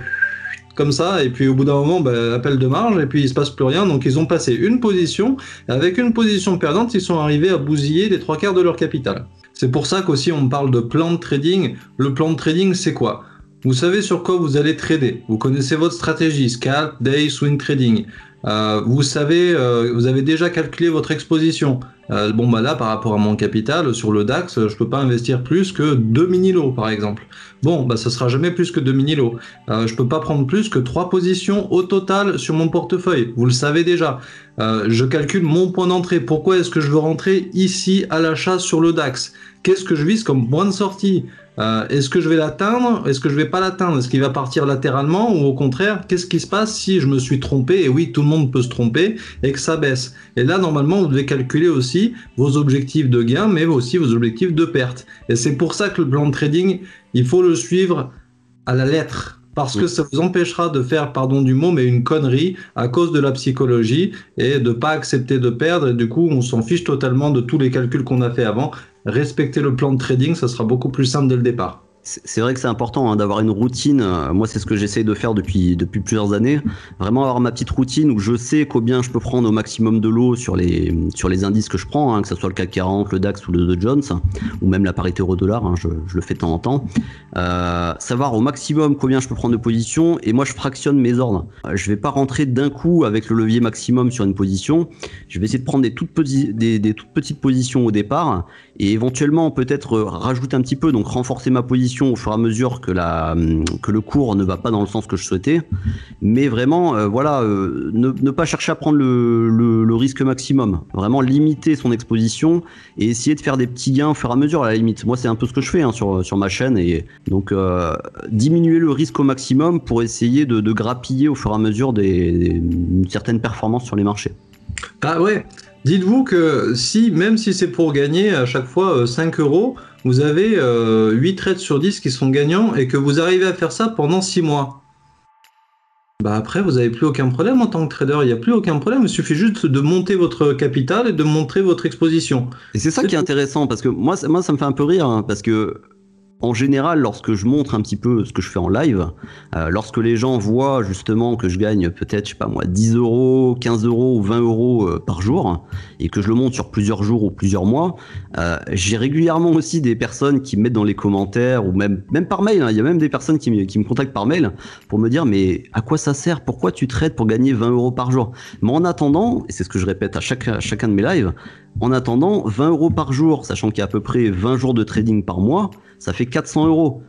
comme ça, et puis au bout d'un moment, appel de marge, et puis il se passe plus rien. Donc ils ont passé une position, et avec une position perdante, ils sont arrivés à bousiller les 3/4 de leur capital. C'est pour ça qu'aussi on parle de plan de trading. Le plan de trading, c'est quoi? Vous savez sur quoi vous allez trader. Vous connaissez votre stratégie, scalp, day, swing trading. Vous savez, vous avez déjà calculé votre exposition. Là, par rapport à mon capital, sur le DAX, je peux pas investir plus que 2 mini-lots, par exemple. Ça sera jamais plus que 2 mini-lots. Je peux pas prendre plus que 3 positions au total sur mon portefeuille. Vous le savez déjà. Je calcule mon point d'entrée. Pourquoi est-ce que je veux rentrer ici à l'achat sur le DAX? Qu'est-ce que je vise comme point de sortie? Est-ce que je vais l'atteindre? Est-ce que je vais pas l'atteindre? Est-ce qu'il va partir latéralement, ou au contraire, qu'est-ce qui se passe si je me suis trompé? Et oui, tout le monde peut se tromper, et que ça baisse. Et là, normalement, vous devez calculer aussi vos objectifs de gain, mais aussi vos objectifs de perte. Et c'est pour ça que le plan de trading, il faut le suivre à la lettre. Parce que ça vous empêchera de faire, pardon du mot, mais une connerie à cause de la psychologie, et de pas accepter de perdre. Et du coup, on s'en fiche totalement de tous les calculs qu'on a fait avant. Respecter le plan de trading, ça sera beaucoup plus simple dès le départ. C'est vrai que c'est important d'avoir une routine. Moi, c'est ce que j'essaye de faire depuis plusieurs années. Vraiment avoir ma petite routine où je sais combien je peux prendre au maximum de lots sur les indices que je prends, que ce soit le CAC 40, le DAX ou le Dow Jones, ou même la parité euro-dollar, je le fais de temps en temps. Savoir au maximum combien je peux prendre de positions, et moi je fractionne mes ordres. Je vais pas rentrer d'un coup avec le levier maximum sur une position. Je vais essayer de prendre des toutes petites positions au départ, et éventuellement peut-être rajouter un petit peu, donc renforcer ma position au fur et à mesure que le cours ne va pas dans le sens que je souhaitais. Mais vraiment, ne pas chercher à prendre le risque maximum. Vraiment limiter son exposition et essayer de faire des petits gains au fur et à mesure, à la limite. Moi, c'est un peu ce que je fais sur ma chaîne. Et donc, diminuer le risque au maximum pour essayer de grappiller au fur et à mesure une certaine performance sur les marchés. Ah ouais. Dites-vous que même si c'est pour gagner à chaque fois 5 €, vous avez 8 trades sur 10 qui sont gagnants, et que vous arrivez à faire ça pendant 6 mois. Après, vous n'avez plus aucun problème en tant que trader. Il n'y a plus aucun problème. Il suffit juste de monter votre capital et de montrer votre exposition. Et c'est ça qui est intéressant, parce que moi, ça me fait un peu rire, parce que en général, lorsque je montre un petit peu ce que je fais en live, lorsque les gens voient justement que je gagne peut-être, 10 €, 15 € ou 20 € par jour, et que je le montre sur plusieurs jours ou plusieurs mois, j'ai régulièrement aussi des personnes qui me mettent dans les commentaires, ou même par mail, il y a même des personnes qui me contactent par mail pour me dire: mais à quoi ça sert? Pourquoi tu trades pour gagner 20 € par jour? Mais en attendant, et c'est ce que je répète à chacun de mes lives, en attendant, 20 € par jour, sachant qu'il y a à peu près 20 jours de trading par mois, ça fait 400 €.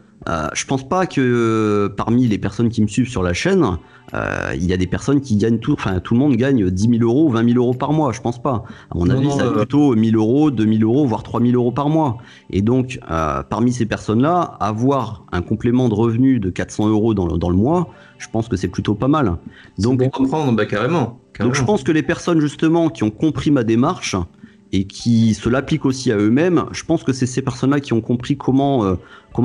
Je pense pas que parmi les personnes qui me suivent sur la chaîne, il y a des personnes qui gagnent tout le monde gagne 10 000 €, 20 000 € par mois, je pense pas. À mon avis, ça va plutôt 1 000 €, 2 000 €, voire 3 000 € par mois. Et donc, parmi ces personnes-là, avoir un complément de revenu de 400 € dans le mois, je pense que c'est plutôt pas mal. Donc, bon comprendre, carrément. Donc je pense que les personnes justement qui ont compris ma démarche et qui se l'appliquent aussi à eux-mêmes, je pense que c'est ces personnes-là qui ont compris comment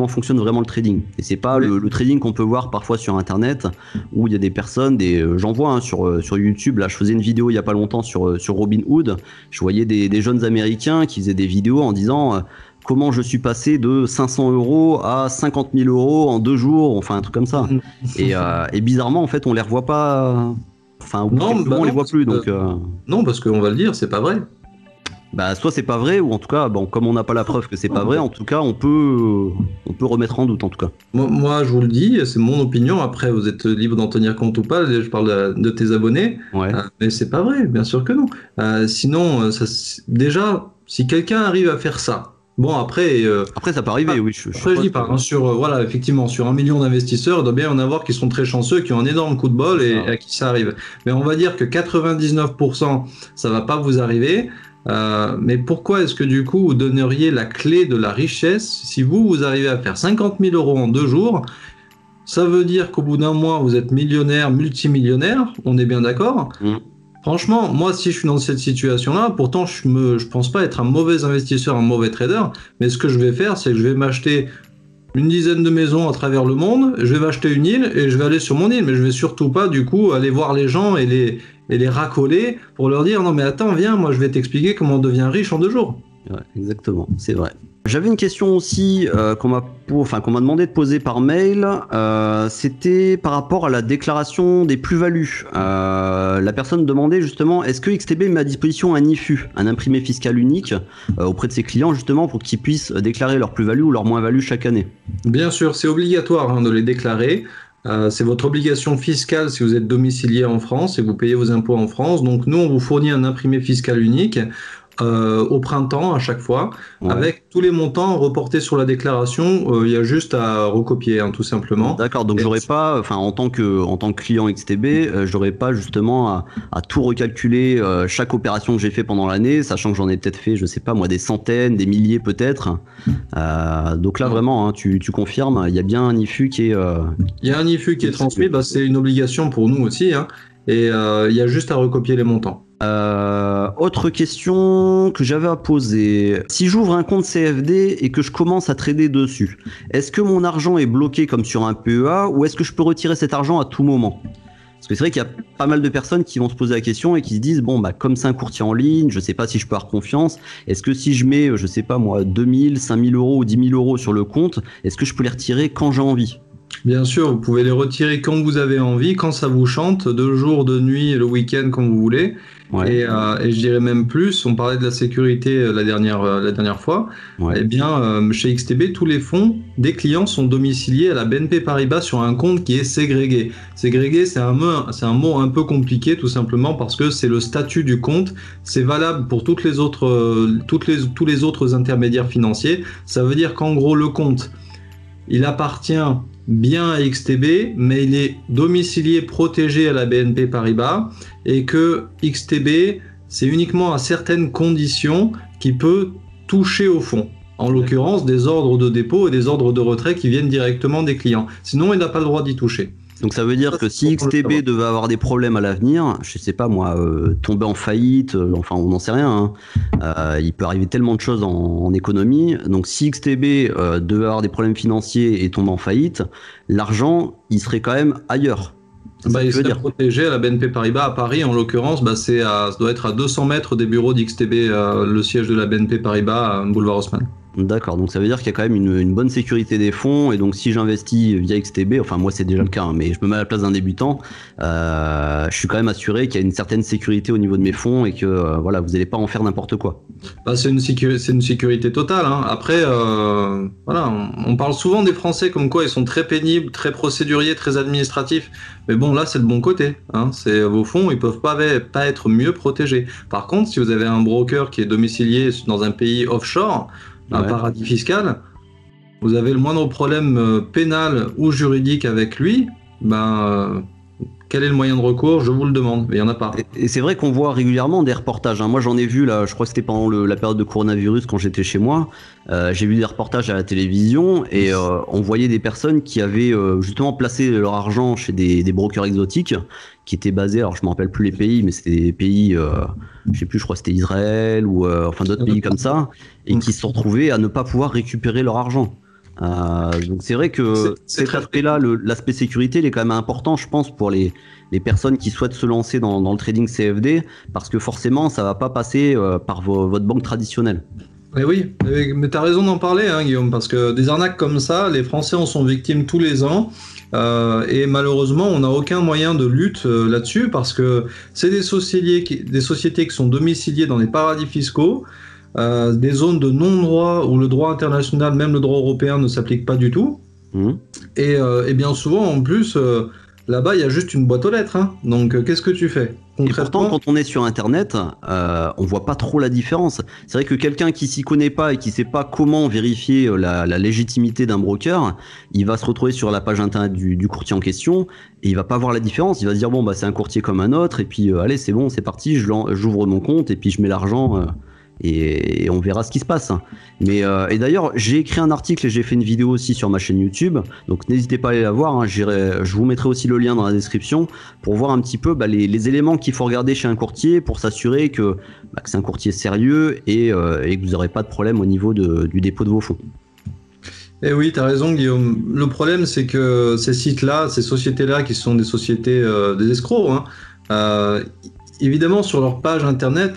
fonctionne vraiment le trading. Et c'est pas le trading qu'on peut voir parfois sur Internet, où il y a des personnes, j'en vois hein, sur YouTube. Là, je faisais une vidéo il y a pas longtemps sur Robinhood. Je voyais des jeunes Américains qui faisaient des vidéos en disant comment je suis passé de 500 € à 50 000 € en 2 jours, enfin un truc comme ça. Et bizarrement, en fait, on les revoit pas. Enfin, on les voit plus. Donc, non, parce qu'on va le dire, c'est pas vrai. Bah, soit c'est pas vrai, ou en tout cas, bon, comme on n'a pas la preuve que c'est pas vrai, en tout cas, on peut remettre en doute, en tout cas. Moi, je vous le dis, c'est mon opinion. Après, vous êtes libre d'en tenir compte ou pas. Je parle de tes abonnés. Ouais. Mais c'est pas vrai, bien sûr que non. Sinon, déjà, si quelqu'un arrive à faire ça, bon, après, ça peut arriver, oui. Après, je dis pas. Hein, voilà, effectivement, sur 1 million d'investisseurs, il doit bien y en avoir qui sont très chanceux, qui ont un énorme coup de bol et à qui ça arrive. Mais on va dire que 99%, ça va pas vous arriver. Mais pourquoi est-ce que du coup vous donneriez la clé de la richesse si vous arrivez à faire 50 000 € en 2 jours? Ça veut dire qu'au bout d'un mois, vous êtes millionnaire, multimillionnaire, on est bien d'accord? Franchement, moi, si je suis dans cette situation-là, pourtant, je pense pas être un mauvais investisseur, un mauvais trader, mais ce que je vais faire, c'est que je vais m'acheter une dizaine de maisons à travers le monde, je vais m'acheter une île et je vais aller sur mon île, mais je vais surtout pas, du coup, aller voir les gens et les racoler pour leur dire « Non, mais attends, viens, moi, je vais t'expliquer comment on devient riche en 2 jours. » Ouais, exactement, c'est vrai. J'avais une question aussi qu'on m'a demandé de poser par mail. C'était par rapport à la déclaration des plus-values. La personne demandait justement, est-ce que XTB met à disposition un IFU, un imprimé fiscal unique, auprès de ses clients justement pour qu'ils puissent déclarer leur plus-value ou leur moins-value chaque année? Bien sûr, c'est obligatoire hein, de les déclarer. C'est votre obligation fiscale si vous êtes domicilié en France et vous payez vos impôts en France. Donc nous, on vous fournit un imprimé fiscal unique au printemps à chaque fois, avec tous les montants reportés sur la déclaration. Il y a juste à recopier, hein, tout simplement. D'accord, donc j'aurais pas, enfin en tant que client XTB, j'aurais pas justement à tout recalculer chaque opération que j'ai fait pendant l'année, sachant que j'en ai peut-être fait, je sais pas moi, des centaines, des milliers peut-être. Donc là vraiment, hein, tu confirmes, il y a bien un IFU qui est. Il y a un IFU qui est transmis, bah, c'est une obligation pour nous aussi, hein, et il y a juste à recopier les montants. Autre question que j'avais à poser. Si j'ouvre un compte CFD et que je commence à trader dessus, est-ce que mon argent est bloqué comme sur un PEA ou est-ce que je peux retirer cet argent à tout moment? Parce que c'est vrai qu'il y a pas mal de personnes qui vont se poser la question et qui se disent bon bah comme c'est un courtier en ligne, je sais pas si je peux avoir confiance. Est-ce que si je mets, je sais pas moi, 2000, 5000 € ou 10 000 € sur le compte, est-ce que je peux les retirer quand j'ai envie? Bien sûr, vous pouvez les retirer quand vous avez envie, quand ça vous chante, de jour, de nuit, le week-end, quand vous voulez. Ouais. Et je dirais même plus, on parlait de la sécurité la dernière fois. Ouais. Eh bien, chez XTB, tous les fonds des clients sont domiciliés à la BNP Paribas sur un compte qui est ségrégué. Ségrégué, c'est un mot un peu compliqué, tout simplement parce que c'est le statut du compte. C'est valable pour tous les autres intermédiaires financiers. Ça veut dire qu'en gros, le compte, il appartient bien à XTB, mais il est domicilié, protégé à la BNP Paribas, et que XTB, c'est uniquement à certaines conditions qu'il peut toucher au fonds. En l'occurrence, des ordres de dépôt et des ordres de retrait qui viennent directement des clients. Sinon, il n'a pas le droit d'y toucher. Donc ça veut dire que si XTB devait avoir des problèmes à l'avenir, je sais pas moi, tomber en faillite, enfin on n'en sait rien, hein. Il peut arriver tellement de choses en économie. Donc si XTB devait avoir des problèmes financiers et tomber en faillite, l'argent il serait quand même ailleurs. Il serait protégé à la BNP Paribas à Paris, en l'occurrence, ça doit être à 200 mètres des bureaux d'XTB, le siège de la BNP Paribas, boulevard Haussmann. D'accord, donc ça veut dire qu'il y a quand même une bonne sécurité des fonds, et donc si j'investis via XTB, enfin moi c'est déjà le cas, hein, mais je me mets à la place d'un débutant, je suis quand même assuré qu'il y a une certaine sécurité au niveau de mes fonds et que voilà, vous n'allez pas en faire n'importe quoi. C'est une sécurité totale, hein. Après, voilà, on parle souvent des Français comme quoi ils sont très pénibles, très procéduriers, très administratifs, mais bon là c'est le bon côté, hein. Vos fonds ils peuvent pas être mieux protégés. Par contre, si vous avez un broker qui est domicilié dans un pays offshore, un paradis fiscal, vous avez le moindre problème pénal ou juridique avec lui, quel est le moyen de recours? Je vous le demande, mais il n'y en a pas. Et c'est vrai qu'on voit régulièrement des reportages, hein. Moi, j'en ai vu, là, je crois que c'était pendant la période de coronavirus quand j'étais chez moi. J'ai vu des reportages à la télévision et on voyait des personnes qui avaient justement placé leur argent chez des brokers exotiques qui étaient basés, alors je me rappelle plus les pays, mais c'était des pays, je sais plus, je crois que c'était Israël ou enfin d'autres pays comme ça, et qui se sont retrouvés à ne pas pouvoir récupérer leur argent. Donc c'est vrai que cet aspect-là, l'aspect sécurité, il est quand même important, je pense, pour les personnes qui souhaitent se lancer dans le trading CFD, parce que forcément, ça va pas passer par votre banque traditionnelle. Mais oui, mais tu as raison d'en parler, hein, Guillaume, parce que des arnaques comme ça, les Français en sont victimes tous les ans. Et malheureusement, on n'a aucun moyen de lutte là-dessus, parce que c'est des sociétés qui sont domiciliées dans des paradis fiscaux, des zones de non-droit où le droit international, même le droit européen, ne s'applique pas du tout. Et bien souvent, en plus, là-bas, il y a juste une boîte aux lettres. Hein. Donc, qu'est-ce que tu fais? Et pourtant, quand on est sur Internet, on voit pas trop la différence. C'est vrai que quelqu'un qui s'y connaît pas et qui sait pas comment vérifier la légitimité d'un broker, il va se retrouver sur la page Internet du courtier en question et il va pas voir la différence. Il va se dire bon bah c'est un courtier comme un autre et puis allez c'est bon, c'est parti, j'ouvre mon compte et puis je mets l'argent. Et on verra ce qui se passe. Mais et d'ailleurs, j'ai écrit un article et j'ai fait une vidéo aussi sur ma chaîne YouTube. Donc n'hésitez pas à aller la voir. Hein. Je vous mettrai aussi le lien dans la description pour voir un petit peu les éléments qu'il faut regarder chez un courtier pour s'assurer que c'est un courtier sérieux et que vous n'aurez pas de problème au niveau du dépôt de vos fonds. Eh oui, tu as raison, Guillaume. Le problème, c'est que ces sites-là, ces sociétés-là, qui sont des sociétés des escrocs, hein, évidemment, sur leur page internet,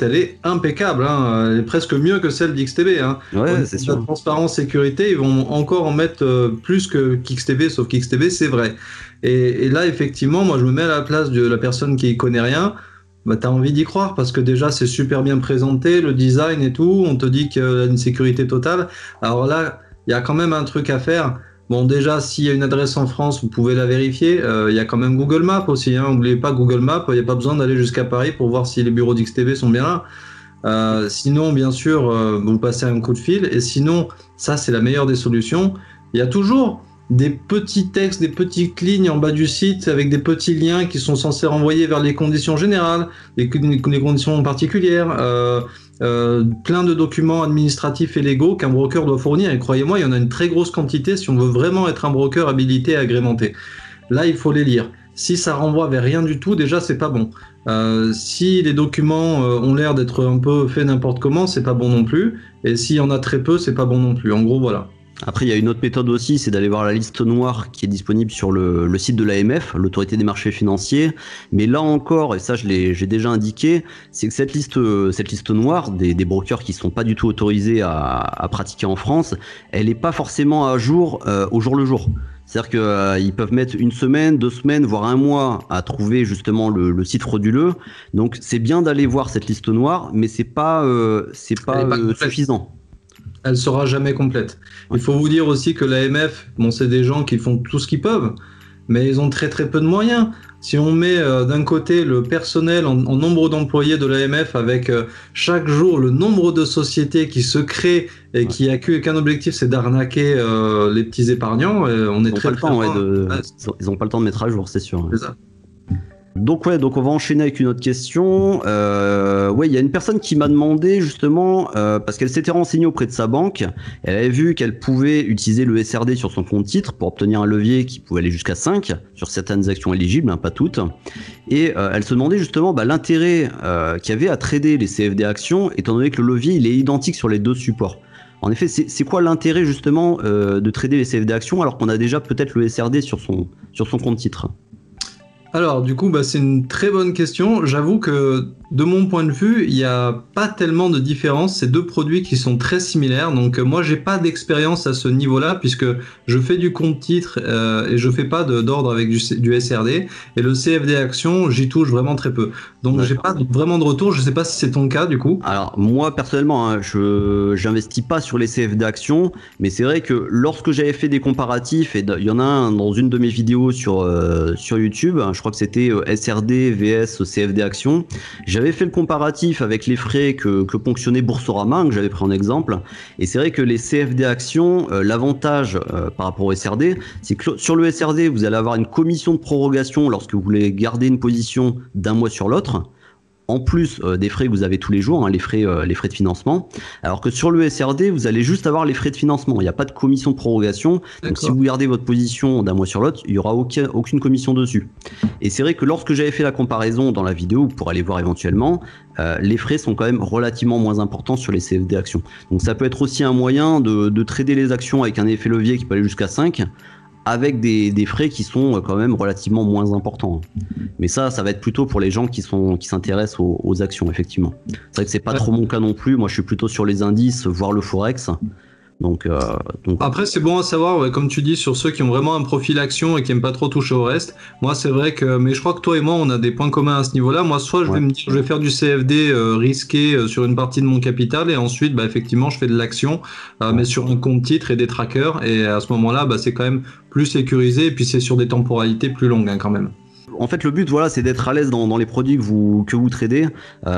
elle est impeccable. Hein. Elle est presque mieux que celle d'XTB. Hein. Ouais, c'est sûr. La transparence, sécurité, ils vont encore en mettre plus que qu'XTB, sauf qu'XTB, c'est vrai. Et là, effectivement, moi, je me mets à la place de la personne qui connaît rien. Bah, t'as envie d'y croire parce que déjà, c'est super bien présenté, le design et tout. On te dit qu'il y a une sécurité totale. Alors là, il y a quand même un truc à faire. Bon, déjà, s'il y a une adresse en France, vous pouvez la vérifier. Il y a quand même Google Maps aussi. Hein. N'oubliez pas Google Maps. Il n'y a pas besoin d'aller jusqu'à Paris pour voir si les bureaux d'XTB sont bien là. Sinon, bien sûr, vous passez un coup de fil. Et sinon, ça, c'est la meilleure des solutions. Il y a toujours des petits textes, des petites lignes en bas du site avec des petits liens qui sont censés renvoyer vers les conditions générales, les conditions particulières. Plein de documents administratifs et légaux qu'un broker doit fournir. Et croyez-moi, il y en a une très grosse quantité si on veut vraiment être un broker habilité et agrémenté. Là, il faut les lire. Si ça renvoie vers rien du tout, déjà, c'est pas bon. Si les documents ont l'air d'être un peu faits n'importe comment, c'est pas bon non plus. Et s'il y en a très peu, c'est pas bon non plus. En gros, voilà. Après, il y a une autre méthode aussi, c'est d'aller voir la liste noire qui est disponible sur le site de l'AMF, l'autorité des marchés financiers. Mais là encore, et ça j'ai déjà indiqué, c'est que cette liste noire des brokers qui sont pas du tout autorisés à pratiquer en France, elle n'est pas forcément à jour au jour le jour. C'est-à-dire qu'ils peuvent mettre une semaine, 2 semaines, voire un mois à trouver justement le site frauduleux. Donc c'est bien d'aller voir cette liste noire, mais c'est pas suffisant. Elle sera jamais complète. Il faut vous dire aussi que l'AMF, bon, c'est des gens qui font tout ce qu'ils peuvent, mais ils ont très très peu de moyens. Si on met d'un côté le personnel en nombre d'employés de l'AMF avec chaque jour le nombre de sociétés qui se créent et qui a qu'un objectif, c'est d'arnaquer les petits épargnants, on est très loin. Ils n'ont pas le temps de mettre à jour, c'est sûr. C'est ça. Donc on va enchaîner avec une autre question. Il y a une personne qui m'a demandé justement, parce qu'elle s'était renseignée auprès de sa banque, elle avait vu qu'elle pouvait utiliser le SRD sur son compte titre pour obtenir un levier qui pouvait aller jusqu'à 5 sur certaines actions éligibles, hein, pas toutes. Et elle se demandait justement l'intérêt qu'il y avait à trader les CFD actions, étant donné que le levier il est identique sur les deux supports. En effet, c'est quoi l'intérêt justement de trader les CFD actions alors qu'on a déjà peut-être le SRD sur son compte titre? Alors, du coup, c'est une très bonne question. J'avoue que, de mon point de vue, il n'y a pas tellement de différence. C'est deux produits qui sont très similaires. Donc, moi, j'ai pas d'expérience à ce niveau-là, puisque je fais du compte titre et je fais pas d'ordre avec du SRD. Et le CFD Action, j'y touche vraiment très peu. Donc, j'ai pas vraiment de retour. Je sais pas si c'est ton cas, du coup. Alors, moi, personnellement, hein, je n'investis pas sur les CFD Actions, mais c'est vrai que lorsque j'avais fait des comparatifs, et il y en a un dans une de mes vidéos sur YouTube, je crois que c'était SRD vs CFD Action. J'avais fait le comparatif avec les frais que ponctionnait Boursorama, que j'avais pris en exemple. Et c'est vrai que les CFD Action, l'avantage par rapport au SRD, c'est que sur le SRD, vous allez avoir une commission de prorogation lorsque vous voulez garder une position d'un mois sur l'autre. En plus des frais que vous avez tous les jours, hein, les frais de financement. Alors que sur le SRD, vous allez juste avoir les frais de financement. Il n'y a pas de commission de prorogation. Donc si vous gardez votre position d'un mois sur l'autre, il n'y aura aucune commission dessus. Et c'est vrai que lorsque j'avais fait la comparaison dans la vidéo, pour aller voir éventuellement, les frais sont quand même relativement moins importants sur les CFD actions. Donc ça peut être aussi un moyen de trader les actions avec un effet levier qui peut aller jusqu'à 5, avec des frais qui sont quand même relativement moins importants. Mais ça va être plutôt pour les gens qui s'intéressent aux actions, effectivement. C'est vrai que c'est pas trop mon cas non plus. Moi, je suis plutôt sur les indices, voire le forex. Donc Après, c'est bon à savoir, ouais, comme tu dis, sur ceux qui ont vraiment un profil action et qui aiment pas trop toucher au reste. Moi, c'est vrai que, mais je crois que toi et moi, on a des points communs à ce niveau-là. Moi, soit je vais me dire, je vais faire du CFD risqué sur une partie de mon capital, et ensuite, effectivement, je fais de l'action, mais sur un compte titre et des trackers. Et à ce moment-là, c'est quand même plus sécurisé, et puis c'est sur des temporalités plus longues, hein, quand même. En fait, le but, c'est d'être à l'aise dans les produits que vous tradez.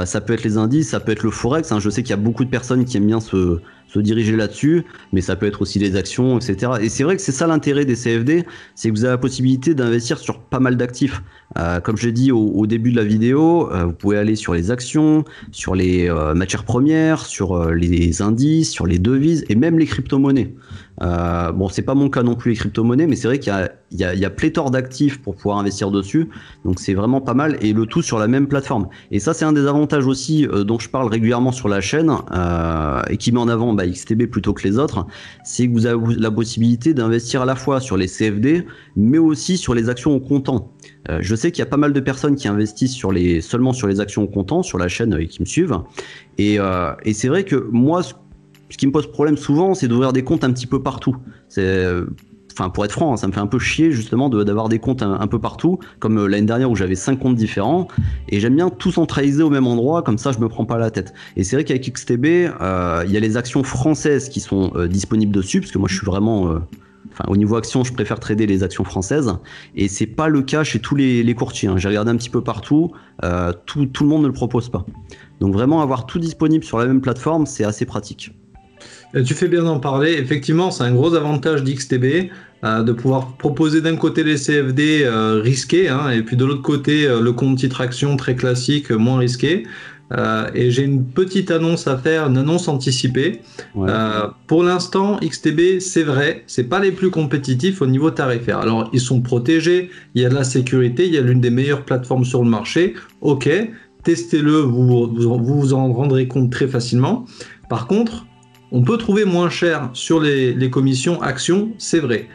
Ça peut être les indices, ça peut être le forex. Hein. Je sais qu'il y a beaucoup de personnes qui aiment bien se diriger là-dessus, mais ça peut être aussi les actions, etc. Et c'est vrai que c'est ça l'intérêt des CFD, c'est que vous avez la possibilité d'investir sur pas mal d'actifs. Comme je l'ai dit au début de la vidéo, vous pouvez aller sur les actions, sur les matières premières, sur les indices, sur les devises et même les crypto-monnaies. Bon, c'est pas mon cas non plus les crypto-monnaies, mais c'est vrai qu'il y a pléthore d'actifs pour pouvoir investir dessus, donc c'est vraiment pas mal, et le tout sur la même plateforme. Et ça, c'est un des avantages aussi dont je parle régulièrement sur la chaîne, et qui met en avant XTB plutôt que les autres, c'est que vous avez la possibilité d'investir à la fois sur les CFD, mais aussi sur les actions au comptant. Je sais qu'il y a pas mal de personnes qui investissent seulement sur les actions au comptant, sur la chaîne, et qui me suivent, et c'est vrai que moi, ce qui me pose problème souvent, c'est d'ouvrir des comptes un petit peu partout. Pour être franc, ça me fait un peu chier justement d'avoir des comptes un peu partout, comme l'année dernière où j'avais 5 comptes différents, et j'aime bien tout centraliser au même endroit, comme ça je me prends pas la tête. Et c'est vrai qu'avec XTB, il y a les actions françaises qui sont disponibles dessus, parce que moi je suis vraiment... au niveau action, je préfère trader les actions françaises, et c'est pas le cas chez tous les courtiers. Hein. J'ai regardé un petit peu partout, tout le monde ne le propose pas. Donc vraiment avoir tout disponible sur la même plateforme, c'est assez pratique. Tu fais bien d'en parler. Effectivement, c'est un gros avantage d'XTB de pouvoir proposer d'un côté les CFD risqués, hein, et puis de l'autre côté le compte titre action très classique, moins risqué. Et j'ai une petite annonce à faire, une annonce anticipée. Ouais. Pour l'instant, XTB, c'est vrai, c'est pas les plus compétitifs au niveau tarifaire. Alors, ils sont protégés, il y a de la sécurité, il y a l'une des meilleures plateformes sur le marché. Ok, testez-le, vous en rendrez compte très facilement. Par contre, on peut trouver moins cher sur les commissions actions, c'est vrai.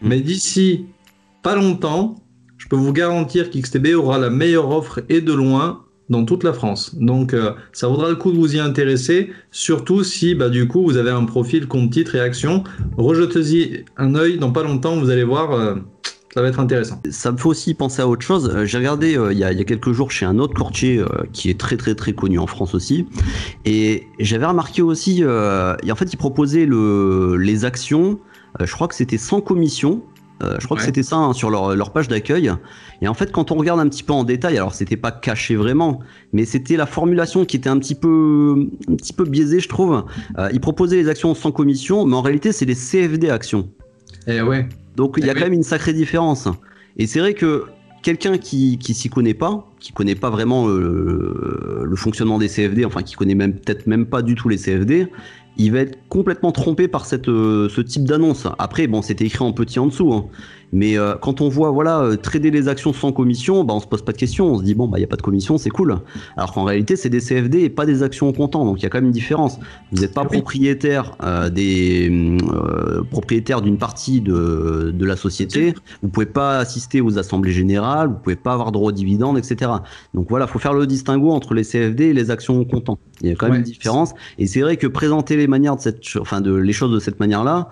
Mais d'ici pas longtemps, je peux vous garantir qu'XTB aura la meilleure offre et de loin dans toute la France. Donc ça vaudra le coup de vous y intéresser, surtout si du coup vous avez un profil compte titre et actions. Rejetez-y un œil, dans pas longtemps vous allez voir, ça va être intéressant. Ça me fait aussi penser à autre chose. J'ai regardé il y a quelques jours chez un autre courtier qui est très très très connu en France aussi, et j'avais remarqué aussi, en fait il proposait les actions, je crois que c'était sans commission. Je crois que c'était ça, hein, sur leur page d'accueil. Et en fait, quand on regarde un petit peu en détail, alors c'était pas caché vraiment, mais c'était la formulation qui était un petit peu biaisée, je trouve. Ils proposaient les actions sans commission, mais en réalité, c'est les CFD actions. Et ouais. Donc il y a quand même une sacrée différence. Et c'est vrai que quelqu'un qui s'y connaît pas, qui connaît pas vraiment le fonctionnement des CFD, enfin qui connaît peut-être même pas du tout les CFD, il va être complètement trompé par ce type d'annonce. Après, bon, c'était écrit en petit en dessous, hein. Mais quand on voit trader les actions sans commission, on se pose pas de questions, on se dit il n'y a pas de commission, c'est cool. Alors qu'en réalité, c'est des CFD et pas des actions au comptant, donc il y a quand même une différence. Vous n'êtes pas propriétaire propriétaire d'une partie de la société, vous pouvez pas assister aux assemblées générales, vous pouvez pas avoir droit aux dividendes, etc. Donc voilà, faut faire le distinguo entre les CFD et les actions au comptant. Il y a quand même une différence, et c'est vrai que présenter les choses de cette manière-là,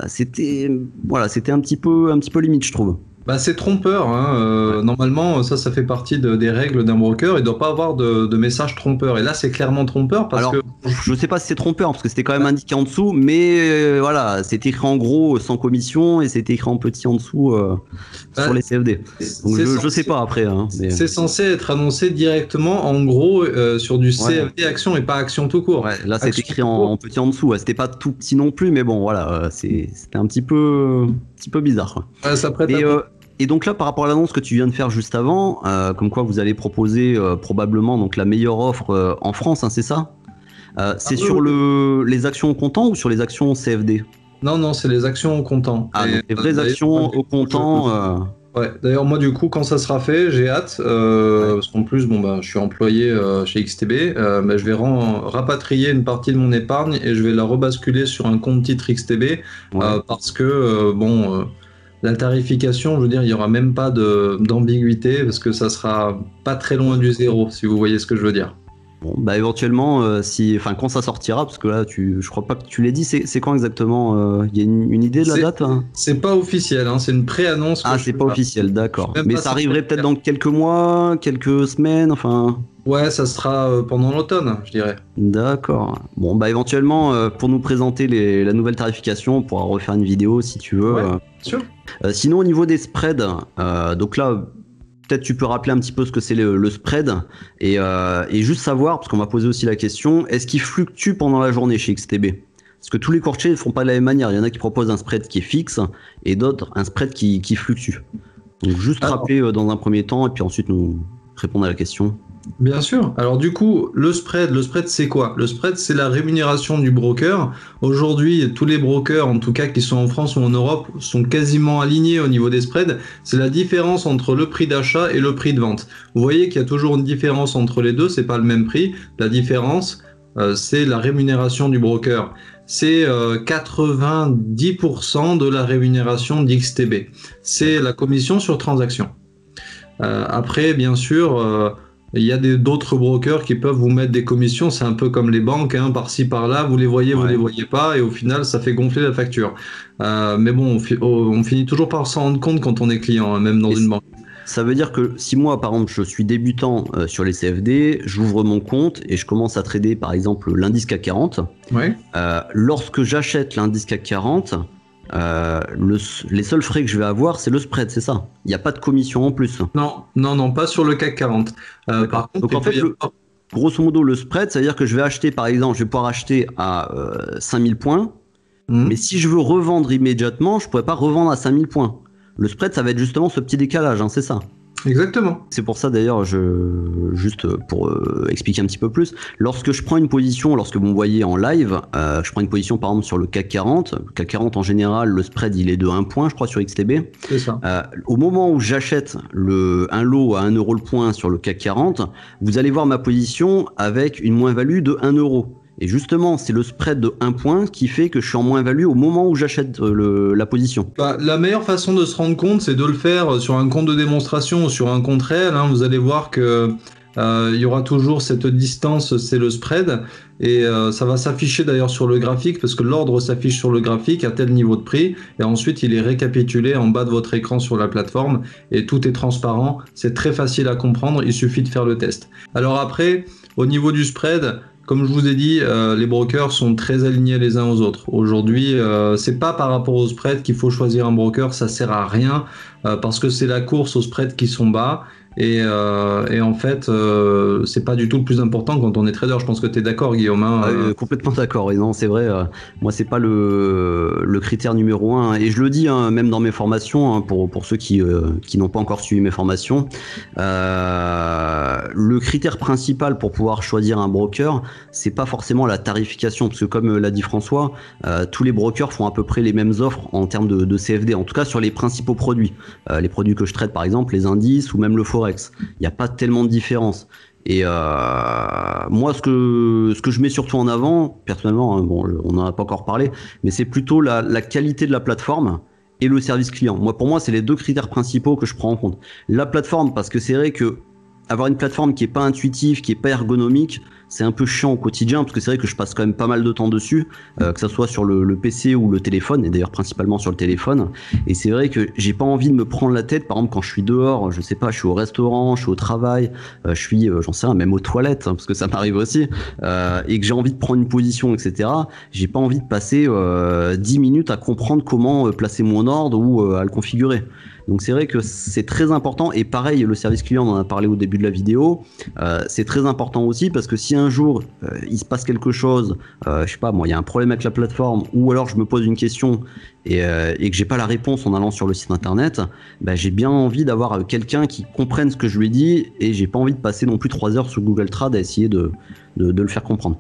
c'était un petit peu limite, je trouve. Bah, c'est trompeur, hein. Normalement, ça fait partie des règles d'un broker. Il ne doit pas avoir de message trompeur. Et là, c'est clairement trompeur parce Alors, que. je sais pas si c'est trompeur parce que c'était quand même indiqué en dessous, mais voilà, c'était écrit en gros sans commission et c'était écrit en petit en dessous sur les CFD. Donc je sais pas après. Hein, mais... C'est censé être annoncé directement en gros sur du CFD action et pas action tout court. Ouais, là, c'est écrit en petit en dessous. Ouais, c'était pas tout petit non plus, mais bon, voilà, c'était un petit peu bizarre. Quoi. Ouais, ça prête et donc là, par rapport à l'annonce que tu viens de faire juste avant, comme quoi vous allez proposer probablement donc la meilleure offre en France, hein, c'est ça c'est sur les actions au comptant ou sur les actions CFD? Non, c'est les actions au comptant. Ah, donc les vraies actions au comptant. Ouais, d'ailleurs, moi, du coup, quand ça sera fait, j'ai hâte, parce qu'en plus, je suis employé chez XTB, je vais rapatrier une partie de mon épargne et je vais la rebasculer sur un compte titre XTB, parce que, la tarification, je veux dire, il n'y aura même pas d'ambiguïté, parce que ça sera pas très loin du zéro, si vous voyez ce que je veux dire. Bon, éventuellement, quand ça sortira, parce que là, je crois pas que tu l'aies dit, c'est quand exactement? Il y a une idée de la date hein? C'est pas officiel, hein, c'est une pré-annonce. Ah, c'est pas officiel, d'accord. Mais ça arriverait peut-être dans quelques mois, quelques semaines, enfin. Ouais, ça sera pendant l'automne, je dirais. D'accord. Bon, éventuellement, pour nous présenter la nouvelle tarification, on pourra refaire une vidéo si tu veux. Ouais, bien sûr. Sinon, au niveau des spreads, donc là, peut-être tu peux rappeler un petit peu ce que c'est le spread et juste savoir, parce qu'on m'a posé aussi la question, est-ce qu'il fluctue pendant la journée chez XTB? Parce que tous les courtiers ne font pas de la même manière. Il y en a qui proposent un spread qui est fixe et d'autres un spread qui fluctue. Donc juste rappeler dans un premier temps et puis ensuite nous répondre à la question. Bien sûr. Alors du coup, le spread c'est quoi? Le spread, c'est la rémunération du broker. Aujourd'hui, tous les brokers, en tout cas qui sont en France ou en Europe, sont quasiment alignés au niveau des spreads. C'est la différence entre le prix d'achat et le prix de vente. Vous voyez qu'il y a toujours une différence entre les deux, c'est pas le même prix. La différence, c'est la rémunération du broker. C'est 90% de la rémunération d'XTB. C'est la commission sur transaction. Après, bien sûr... il y a d'autres brokers qui peuvent vous mettre des commissions, c'est un peu comme les banques, hein, par-ci par-là, vous les voyez, vous les voyez pas, et au final ça fait gonfler la facture. Mais bon, on finit toujours par s'en rendre compte quand on est client, hein, même dans une banque. Ça veut dire que si moi, par exemple, je suis débutant sur les CFD, j'ouvre mon compte et je commence à trader, par exemple, l'indice CAC 40. Lorsque j'achète l'indice CAC 40, les seuls frais que je vais avoir, c'est le spread, c'est ça? Il n'y a pas de commission en plus? Non, pas sur le CAC 40. Par contre, donc en fait, grosso modo, le spread, ça veut dire que je vais acheter, par exemple, je vais pouvoir acheter à 5000 points, mais si je veux revendre immédiatement, je ne pourrais pas revendre à 5000 points. Le spread, ça va être justement ce petit décalage, hein, c'est ça? Exactement. C'est pour ça d'ailleurs, juste pour expliquer un petit peu plus, lorsque je prends une position, lorsque vous me voyez en live, je prends une position par exemple sur le CAC 40. Le CAC 40 en général, le spread il est de 1 point, je crois, sur XTB. C'est ça. Au moment où j'achète un lot à 1 euro le point sur le CAC 40, vous allez voir ma position avec une moins-value de 1 euro. Et justement, c'est le spread de 1 point qui fait que je suis en moins-value au moment où j'achète la position. La meilleure façon de se rendre compte, c'est de le faire sur un compte de démonstration ou sur un compte réel. Hein. Vous allez voir que il y aura toujours cette distance, c'est le spread. Et ça va s'afficher d'ailleurs sur le graphique, parce que l'ordre s'affiche sur le graphique à tel niveau de prix. Et ensuite, il est récapitulé en bas de votre écran sur la plateforme. Et tout est transparent. C'est très facile à comprendre. Il suffit de faire le test. Alors après, au niveau du spread... Comme je vous ai dit, les brokers sont très alignés les uns aux autres. Aujourd'hui, c'est pas par rapport au spread qu'il faut choisir un broker, ça sert à rien, parce que c'est la course aux spreads qui sont bas. Et en fait, c'est pas du tout le plus important quand on est trader. Je pense que tu es d'accord, Guillaume. Hein, complètement d'accord. Et non, c'est vrai. Moi, c'est pas le critère numéro 1. Et je le dis même dans mes formations, hein, pour ceux qui n'ont pas encore suivi mes formations. Le critère principal pour pouvoir choisir un broker, c'est pas forcément la tarification, parce que comme l'a dit François, tous les brokers font à peu près les mêmes offres en termes de CFD. En tout cas, sur les principaux produits, les produits que je traite, par exemple, les indices ou même le forex. Il n'y a pas tellement de différence. Et moi, ce que je mets surtout en avant, personnellement, hein, on n'en a pas encore parlé, mais c'est plutôt la qualité de la plateforme et le service client. Pour moi, c'est les deux critères principaux que je prends en compte. La plateforme, parce que c'est vrai que avoir une plateforme qui est pas intuitive, qui est pas ergonomique, c'est un peu chiant au quotidien, parce que c'est vrai que je passe quand même pas mal de temps dessus, que ça soit sur le PC ou le téléphone, et d'ailleurs principalement sur le téléphone. Et c'est vrai que j'ai pas envie de me prendre la tête, par exemple quand je suis dehors, je sais pas, je suis au restaurant, je suis au travail, je suis, j'en sais rien, même aux toilettes, hein, parce que ça m'arrive aussi, et que j'ai envie de prendre une position, etc. J'ai pas envie de passer 10 minutes à comprendre comment placer mon ordre ou à le configurer. Donc c'est vrai que c'est très important, et pareil, le service client, on en a parlé au début de la vidéo, c'est très important aussi, parce que si un jour il se passe quelque chose, je sais pas moi, il y a un problème avec la plateforme, ou alors je me pose une question et que j'ai pas la réponse en allant sur le site internet, bah, j'ai bien envie d'avoir quelqu'un qui comprenne ce que je lui ai dit, et j'ai pas envie de passer non plus 3 heures sur Google Trad à essayer de le faire comprendre.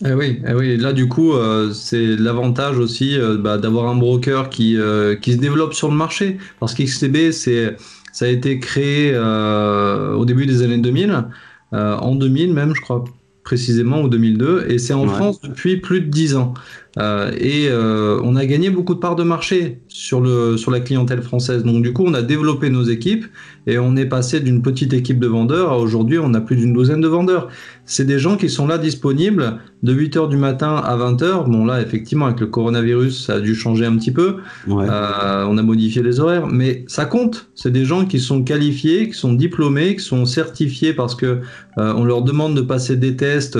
Oui, là du coup, c'est l'avantage aussi d'avoir un broker qui se développe sur le marché, parce qu'XTB, ça a été créé au début des années 2000, en 2000 même, je crois précisément, ou 2002, et c'est en France depuis plus de 10 ans. On a gagné beaucoup de parts de marché sur la clientèle française. Donc du coup, on a développé nos équipes, et on est passé d'une petite équipe de vendeurs à aujourd'hui, on a plus d'une douzaine de vendeurs. C'est des gens qui sont là disponibles de 8h du matin à 20h. Bon là, effectivement, avec le coronavirus, ça a dû changer un petit peu. On a modifié les horaires, mais ça compte. C'est des gens qui sont qualifiés, qui sont diplômés, qui sont certifiés parce que on leur demande de passer des tests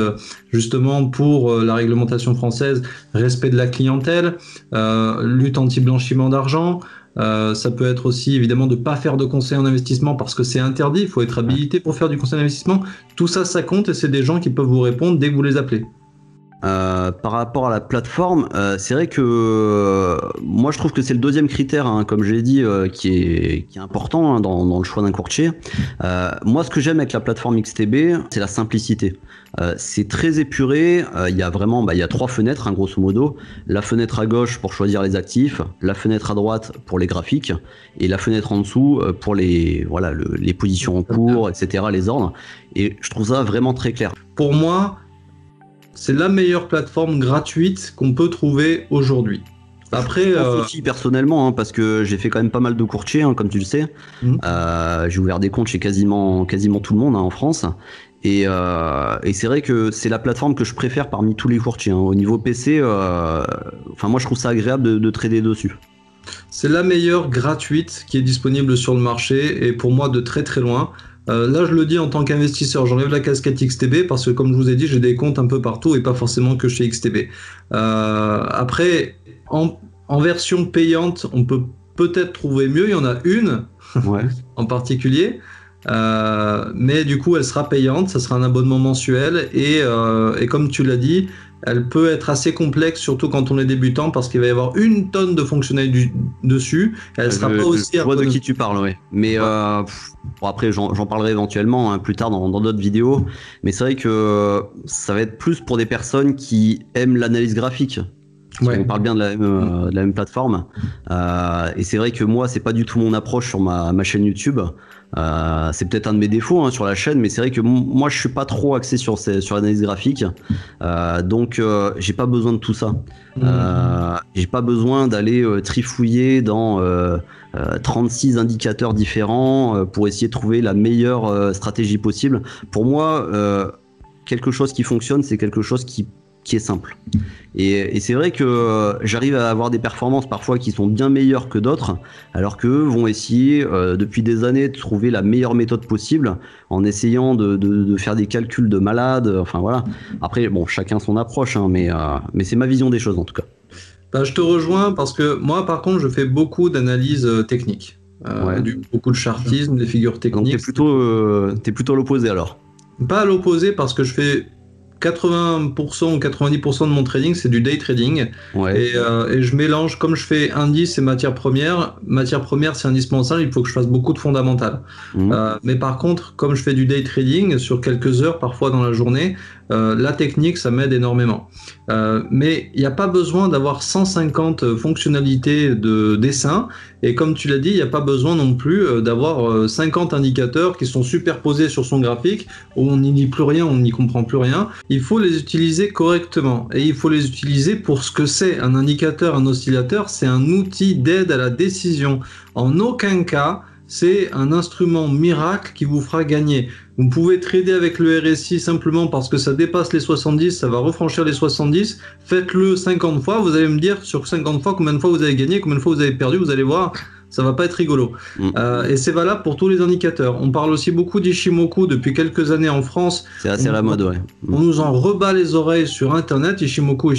justement pour la réglementation française, respect de la clientèle, lutte anti-blanchiment d'argent. Ça peut être aussi évidemment de ne pas faire de conseil en investissement parce que c'est interdit, il faut être habilité pour faire du conseil en investissement. Tout ça, ça compte, et c'est des gens qui peuvent vous répondre dès que vous les appelez. Par rapport à la plateforme, c'est vrai que moi je trouve que c'est le deuxième critère, hein, comme j'ai dit, qui est important, hein, dans le choix d'un courtier. Moi, ce que j'aime avec la plateforme XTB, c'est la simplicité. C'est très épuré. Il y a vraiment, il y a 3 fenêtres, hein, grosso modo. La fenêtre à gauche pour choisir les actifs, la fenêtre à droite pour les graphiques, et la fenêtre en dessous pour les positions en cours, etc., les ordres. Et je trouve ça vraiment très clair. Pour moi, c'est la meilleure plateforme gratuite qu'on peut trouver aujourd'hui. Après, je pense aussi personnellement, hein, parce que j'ai fait quand même pas mal de courtiers, hein, comme tu le sais. J'ai ouvert des comptes chez quasiment tout le monde, hein, en France. Et c'est vrai que c'est la plateforme que je préfère parmi tous les courtiers, hein. Au niveau PC, moi je trouve ça agréable de trader dessus. C'est la meilleure gratuite qui est disponible sur le marché, et pour moi de très très loin. Là, je le dis en tant qu'investisseur, j'enlève la casquette XTB parce que, comme je vous ai dit, j'ai des comptes un peu partout et pas forcément que chez XTB. Après, en version payante, on peut peut-être trouver mieux. Il y en a une en particulier, mais du coup, elle sera payante. Ça sera un abonnement mensuel, et comme tu l'as dit, elle peut être assez complexe, surtout quand on est débutant, parce qu'il va y avoir une tonne de fonctionnalités dessus. Elle sera pas aussi. Je vois de qui tu parles, oui. Mais après, j'en parlerai éventuellement, hein, plus tard dans d'autres vidéos. Mais c'est vrai que ça va être plus pour des personnes qui aiment l'analyse graphique. On parle bien de la même plateforme. Et c'est vrai que moi, c'est pas du tout mon approche sur ma chaîne YouTube. C'est peut-être un de mes défauts, hein, sur la chaîne, mais c'est vrai que moi je suis pas trop axé sur l'analyse graphique, donc j'ai pas besoin de tout ça. J'ai pas besoin d'aller trifouiller dans 36 indicateurs différents pour essayer de trouver la meilleure stratégie possible. Pour moi, quelque chose qui fonctionne, c'est quelque chose qui est simple. Et c'est vrai que j'arrive à avoir des performances parfois qui sont bien meilleures que d'autres, alors qu'eux vont essayer depuis des années de trouver la meilleure méthode possible en essayant de faire des calculs de malade. Enfin voilà. Après, bon, chacun son approche, hein, mais c'est ma vision des choses en tout cas. Je te rejoins parce que moi, par contre, je fais beaucoup d'analyses techniques, beaucoup de chartisme, des figures techniques. Donc t'es plutôt à l'opposé alors. Pas à l'opposé, parce que je fais 80% ou 90% de mon trading, c'est du day trading. Et je mélange, comme je fais indice et matières premières. Matières premières, c'est indispensable, il faut que je fasse beaucoup de fondamentales. Mais par contre, comme je fais du day trading sur quelques heures, parfois dans la journée, la technique, ça m'aide énormément. Mais il n'y a pas besoin d'avoir 150 fonctionnalités de dessin. Et comme tu l'as dit, il n'y a pas besoin non plus d'avoir 50 indicateurs qui sont superposés sur son graphique, où on n'y lit plus rien, on n'y comprend plus rien. Il faut les utiliser correctement, et il faut les utiliser pour ce que c'est. Un indicateur, un oscillateur, c'est un outil d'aide à la décision. En aucun cas, c'est un instrument miracle qui vous fera gagner. Vous pouvez trader avec le RSI simplement parce que ça dépasse les 70, ça va refranchir les 70. Faites-le 50 fois, vous allez me dire sur 50 fois combien de fois vous avez gagné, combien de fois vous avez perdu, vous allez voir, ça va pas être rigolo. Et c'est valable pour tous les indicateurs. On parle aussi beaucoup d'Ishimoku depuis quelques années en France. C'est assez à la mode, ouais. On nous en rebat les oreilles sur Internet, Ishimoku.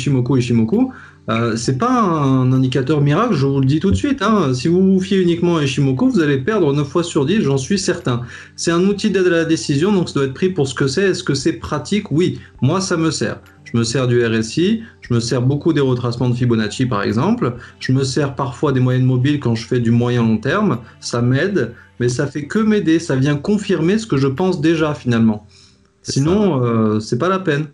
C'est pas un indicateur miracle, je vous le dis tout de suite. Hein. Si vous vous fiez uniquement à Ishimoku, vous allez perdre 9 fois sur 10, j'en suis certain. C'est un outil d'aide à la décision, donc ça doit être pris pour ce que c'est. Est-ce que c'est pratique? Oui, moi ça me sert. Je me sers du RSI, je me sers beaucoup des retracements de Fibonacci par exemple, je me sers parfois des moyennes mobiles quand je fais du moyen long terme, ça m'aide, mais ça fait que m'aider, ça vient confirmer ce que je pense déjà finalement. Sinon, c'est pas la peine.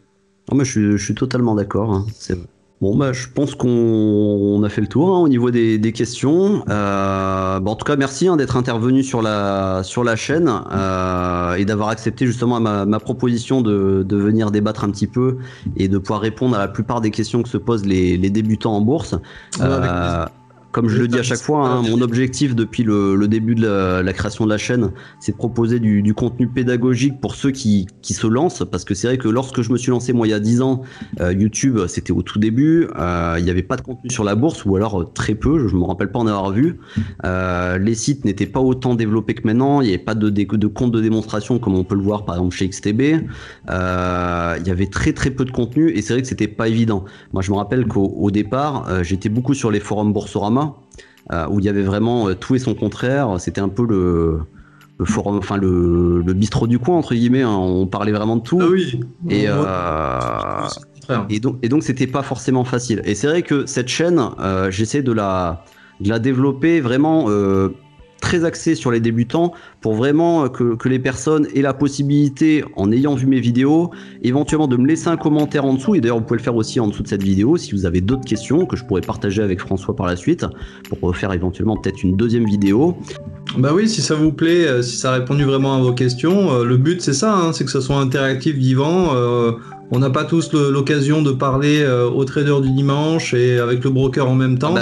Non, mais je suis totalement d'accord, hein. C'est vrai. Bon, bah, je pense qu'on a fait le tour, hein, au niveau des questions. En tout cas, merci, hein, d'être intervenu sur la chaîne et d'avoir accepté justement ma proposition de venir débattre un petit peu et de pouvoir répondre à la plupart des questions que se posent les débutants en bourse. Comme je le dis à chaque fois, hein, mon objectif depuis le début de la création de la chaîne, c'est de proposer du contenu pédagogique pour ceux qui se lancent, parce que c'est vrai que lorsque je me suis lancé moi il y a 10 ans, YouTube c'était au tout début, il n'y avait pas de contenu sur la bourse, ou alors très peu, je me rappelle pas en avoir vu. Les sites n'étaient pas autant développés que maintenant, il n'y avait pas de compte de démonstration comme on peut le voir par exemple chez XTB. Il y avait très peu de contenu et c'est vrai que c'était pas évident. Moi je me rappelle qu'au départ, j'étais beaucoup sur les forums Boursorama, où il y avait vraiment tout et son contraire. C'était un peu le forum, enfin le bistrot du coin entre guillemets, hein. On parlait vraiment de tout. Ah oui. Et donc c'était pas forcément facile. Et c'est vrai que cette chaîne, j'essaie de la développer vraiment très axée sur les débutants, pour vraiment que les personnes aient la possibilité, en ayant vu mes vidéos, éventuellement de me laisser un commentaire en dessous. Et d'ailleurs vous pouvez le faire aussi en dessous de cette vidéo si vous avez d'autres questions que je pourrais partager avec François par la suite, pour refaire éventuellement peut-être une deuxième vidéo. Bah oui, si ça vous plaît, si ça a répondu vraiment à vos questions, le but c'est ça, hein, c'est que ça soit interactif, vivant. On n'a pas tous l'occasion de parler aux traders du dimanche et avec le broker en même temps.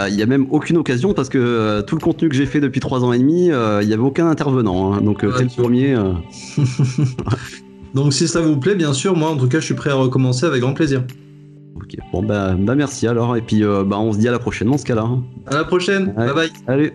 Il n'y a même aucune occasion, parce que tout le contenu que j'ai fait depuis 3 ans et demi, il n'y avait aucun intervenant, hein. Donc c'est le premier. Donc si ça vous plaît, bien sûr, moi en tout cas je suis prêt à recommencer avec grand plaisir. Ok, bon bah merci alors, et puis on se dit à la prochaine dans ce cas-là, hein. À la prochaine, ouais. Bye bye. Salut.